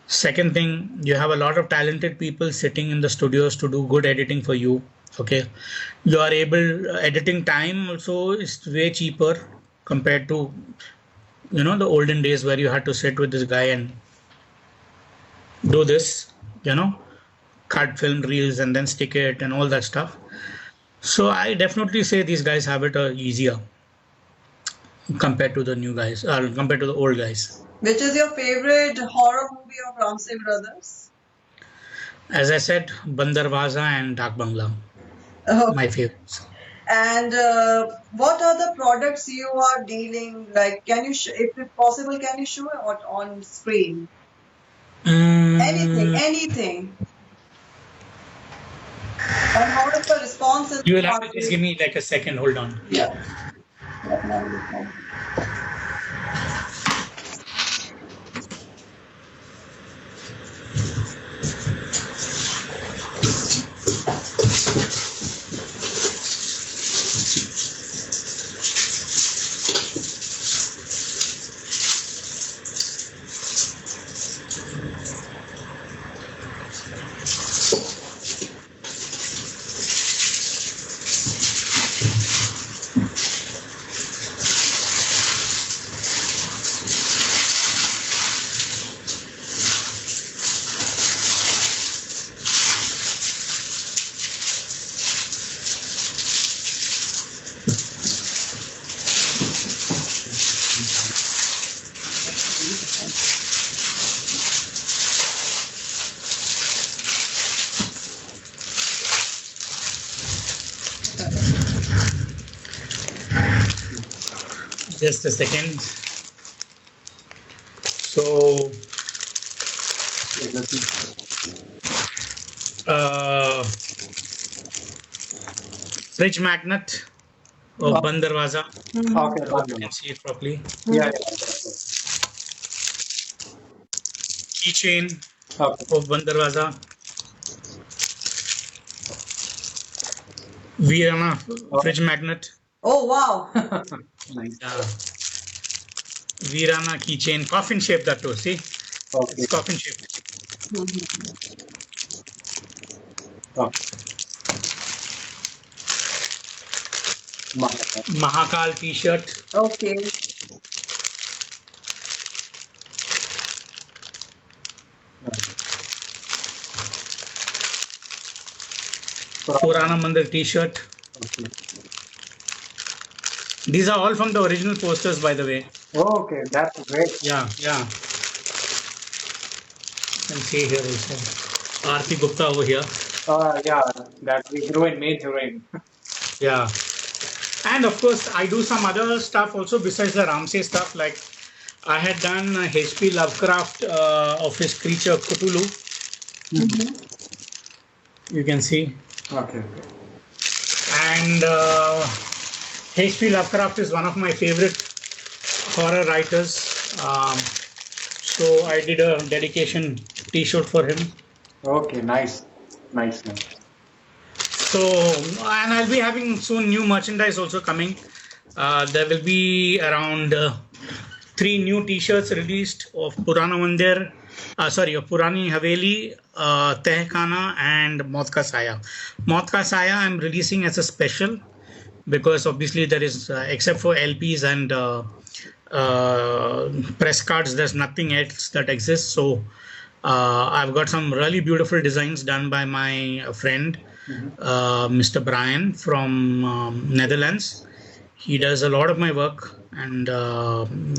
Second thing, you have a lot of talented people sitting in the studios to do good editing for you. Okay. You are able, editing time also is way cheaper compared to, the olden days where you had to sit with this guy and do this, you know cut film reels and then stick it and all that stuff. So I definitely say these guys have it easier compared to the new guys, compared to the old guys. Which is your favorite horror movie of Ramsay Brothers? As I said, Bandarwaza and Dak Bangla, my Okay. favorites. And what are the products you are dealing? Like, can you, if it's possible, can you show it on screen? Anything, Mm, anything. And how is the response in you the will have to just market? give me like a second. Hold on. Yeah. Just a second. So, uh, fridge magnet of Oh, Band Darwaza. okay, I hope you Bandung. can see it properly. Yeah, Mhm. yeah. Keychain Okay. of Band Darwaza. Virana Okay. fridge magnet. Oh, wow. Nice. Yeah. Virana keychain. Coffin shaped that too. See? Okay. It's coffin shaped. Mhm. Okay. Mahaka. Mahakal t-shirt. Okay. Purana Mandir t-shirt. Okay. These are all from the original posters, by the way. Okay, that's great. Yeah, yeah. You can see here also. Aarti Gupta over here. Yeah, that's the heroine, main heroine. Yeah. And of course, I do some other stuff also besides the Ramsay stuff. Like I had done H.P. Lovecraft of his creature Cthulhu. Mhm. You can see. Okay. And H.P. Lovecraft is one of my favorite horror writers. So I did a dedication T-shirt for him. Okay, nice. Nice, nice. So, and I'll be having soon new merchandise also coming. There will be around three new T-shirts released of Purana Mandir, of Purani Haveli, Tehkana, and Maut Ka Saya. Maut Ka Saya I'm releasing as a special because obviously there is, except for LPs and press cards, there's nothing else that exists. So I've got some really beautiful designs done by my friend, Mr. Brian from Netherlands. He does a lot of my work, and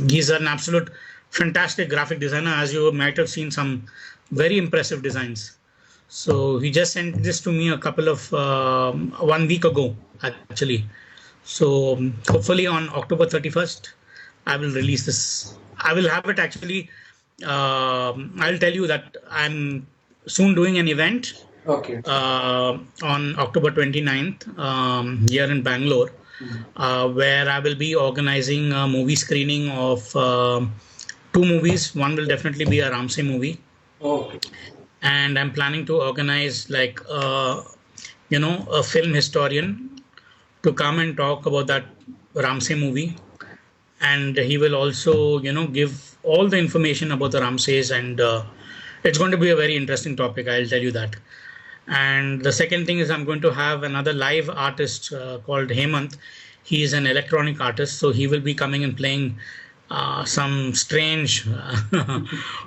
he's an absolute fantastic graphic designer. As you might have seen, some very impressive designs. So he just sent this to me a couple of 1 week ago, actually. So hopefully on October 31st, I will release this. I will have it actually. I'll tell you that I'm soon doing an event Okay. on October 29th here in Bangalore, where I will be organizing a movie screening of two movies. One will definitely be a Ramsay movie, Okay. and I'm planning to organize like a film historian to come and talk about that Ramsay movie, and he will also give all the information about the Ramsays, and it's going to be a very interesting topic. I'll tell you that. And the second thing is I'm going to have another live artist called Hemant. He is an electronic artist, so he will be coming and playing some strange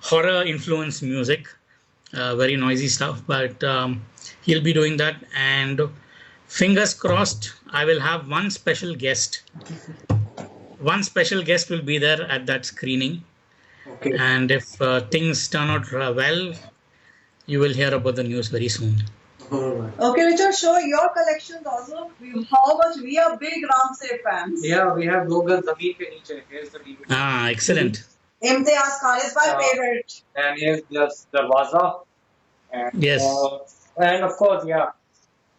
horror influenced music, very noisy stuff. But he'll be doing that, and fingers crossed, I will have one special guest. One special guest will be there at that screening, Okay. and if things turn out well, you will hear about the news very soon. Alright. Okay, Richard, show your collections also. How much we are big Ramsay fans. Yeah, we have Logan Zameen ke niche. Here's the DVD. Ah, excellent. Imtiaz Khan is my favorite. And here's just Darwaza. And, Yes. and of course, yeah,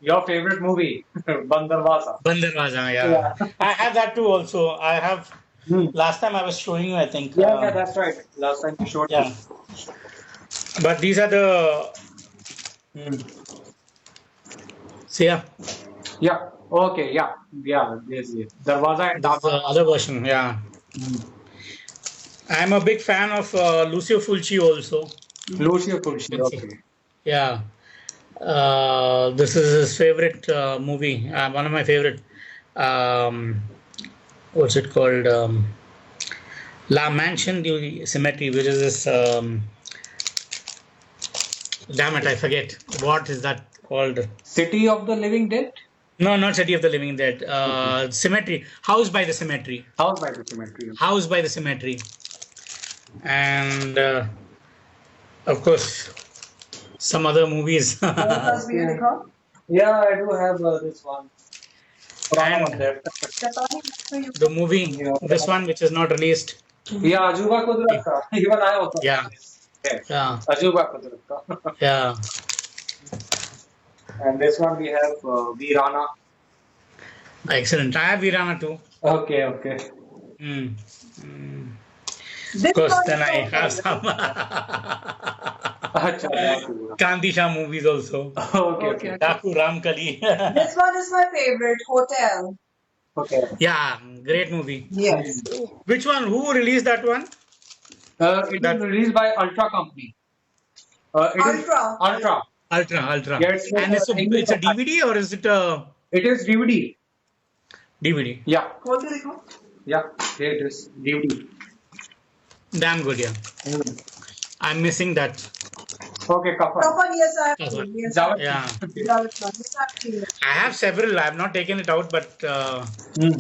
your favorite movie, Bandarwaza. Band Darwaza, yeah. Yeah. I have that too also. I have, Hmm. last time I was showing you, I think. Yeah, that's right. Last time you showed Yeah. me. But these are the, see, yeah, Yeah. Okay. Yeah. Yeah. Yes. Darwaza and this is the Dama. other version, yeah. I'm a big fan of Lucio Fulci also. Lucio Fulci. You can see. Okay. Yeah. This is his favorite movie, one of my favorite. Um, what's it called? La Mansion du Cemetery, which is this. Damn it, I forget. What is that called? City of the Living Dead. No, not City of the Living Dead. Cemetery. House by the Cemetery. House by the Cemetery. House by the Cemetery. And of course, some other movies. Plus we recall. Yeah, I do have this one. पुराना And मंदिर. Japanese also you the movie, Yeah. this one which is not released. Yeah, अजूबा कुदरत का. Even I also Yeah, have this. Yeah. yeah, अजूबा कुदरत का. yeah. And this one we have Veerana. Excellent. I have Virana too. Okay, okay. Mm. Mm. Of this course, one then is I so have good. some अच्छा बहुत Kanti Shah movies also. okay, Okay, okay. okay. Daku Ramkali. This one is my favorite, Hotel. Okay. Yeah, great movie. Yes. Which one? Who released that one? It is That released by Ultra Company. It is Ultra. Ultra. Ultra, Ultra. Yeah, it's And English. it's a DVD or is it a It is DVD. DVD? Yeah, खोल के देखो. yeah. Here it is DVD. Damn good, yeah. Mm. I'm missing that. Okay, Kafan. Kapan, yes, I have Kapan. seen. Yes, Java. Yeah. Javed Khan. Yes, I have seen it. I have several. I have not taken it out, but Mm.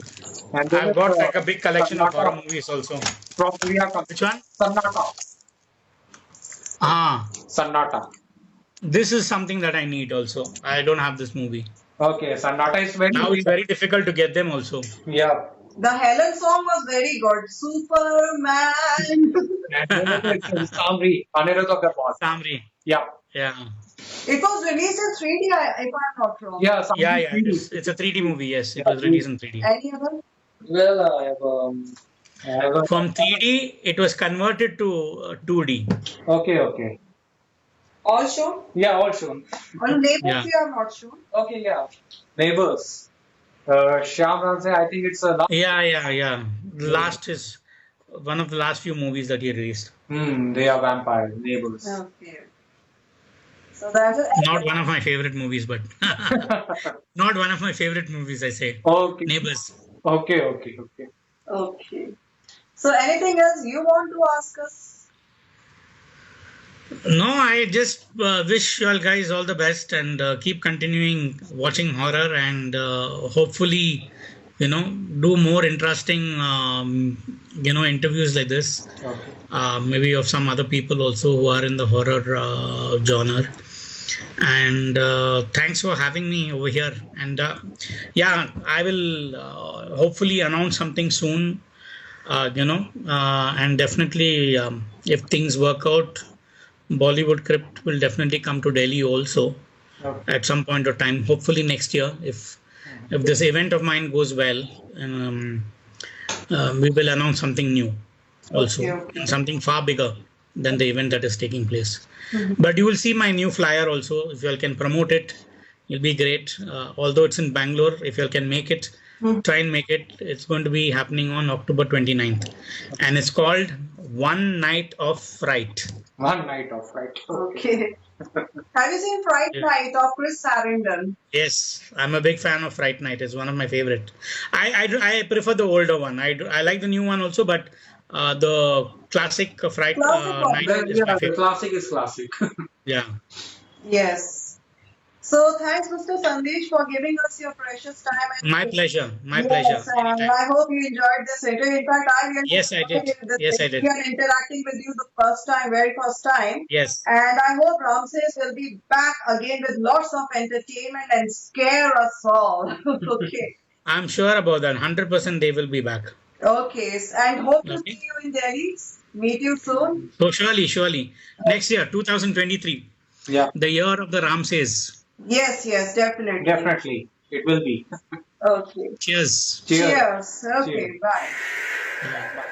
And then I've got like a big collection of horror Karnataka movies also. from Korea company. Which one? Sannata. Ah, Sannata. this is something that I need also. I don't have this movie. Okay, Sannata is very Now it's very difficult to get them also. yeah. The Helen song was very good. Superman. And then it is Samri, Anirudh Agarwal. Samri. Yeah. Yeah. It was released in 3D, if I'm not wrong. Yeah, Samri Yeah, yeah. 3D. It's a 3D movie. Yes, it Yeah, was released in 3D. Any other? Well, I have From 3D, it was converted to 2D. okay, okay. All shown? Yeah, all shown. On neighbors, Yeah. we are not shown. Okay, yeah. Neighbors. Shyam Ramsay, I think it's a Yeah, yeah, yeah. Last is one of the last few movies that he released. they are vampire neighbors. Okay. So that is Not one of my favorite movies, but not one of my favorite movies, I say. Okay. Neighbors. Okay, okay, okay. okay. So anything else you want to ask us? No, I just wish you all guys all the best and keep continuing watching horror and hopefully, do more interesting, interviews like this. Okay. Maybe of some other people also who are in the horror genre. And thanks for having me over here. And yeah, I will hopefully announce something soon, and definitely if things work out, Bollywood Crypt will definitely come to Delhi also Okay. at some point of time. Hopefully next year, if this event of mine goes well, and we will announce something new also, Okay. and something far bigger than the event that is taking place. But you will see my new flyer also. If you all can promote it, it'll be great. Although it's in Bangalore, if you all can make it, try and make it. It's going to be happening on October 29th, and it's called One Night of Fright. One night of fright. Okay. Have you seen Fright Yeah. Night of Chris Sarandon? Yes, I'm a big fan of Fright Night. It's one of my favorite. I prefer the older one. I like the new one also, but the classic Fright Classic one. Night is Yeah, my the favorite. classic is classic. Yeah. Yes. So thanks, Mr. Sandesh, for giving us your precious time. And My pleasure. My yes, pleasure. and Anytime. I hope you enjoyed this interview. In fact, I really Yes, I did. enjoyed this Yes, I did. interview and interacting with you the very first time. Yes. And I hope Ramses will be back again with lots of entertainment and scare us all. Okay. I'm sure about that. 100% they will be back. Okay. And hope to Okay. see you in Delhi. Meet you soon. So surely. Next year, 2023, Yeah, the year of the Ramses. Yes, definitely. definitely. It will be. Okay. Cheers. Cheers. Cheers. Okay, Cheers. bye. Yeah.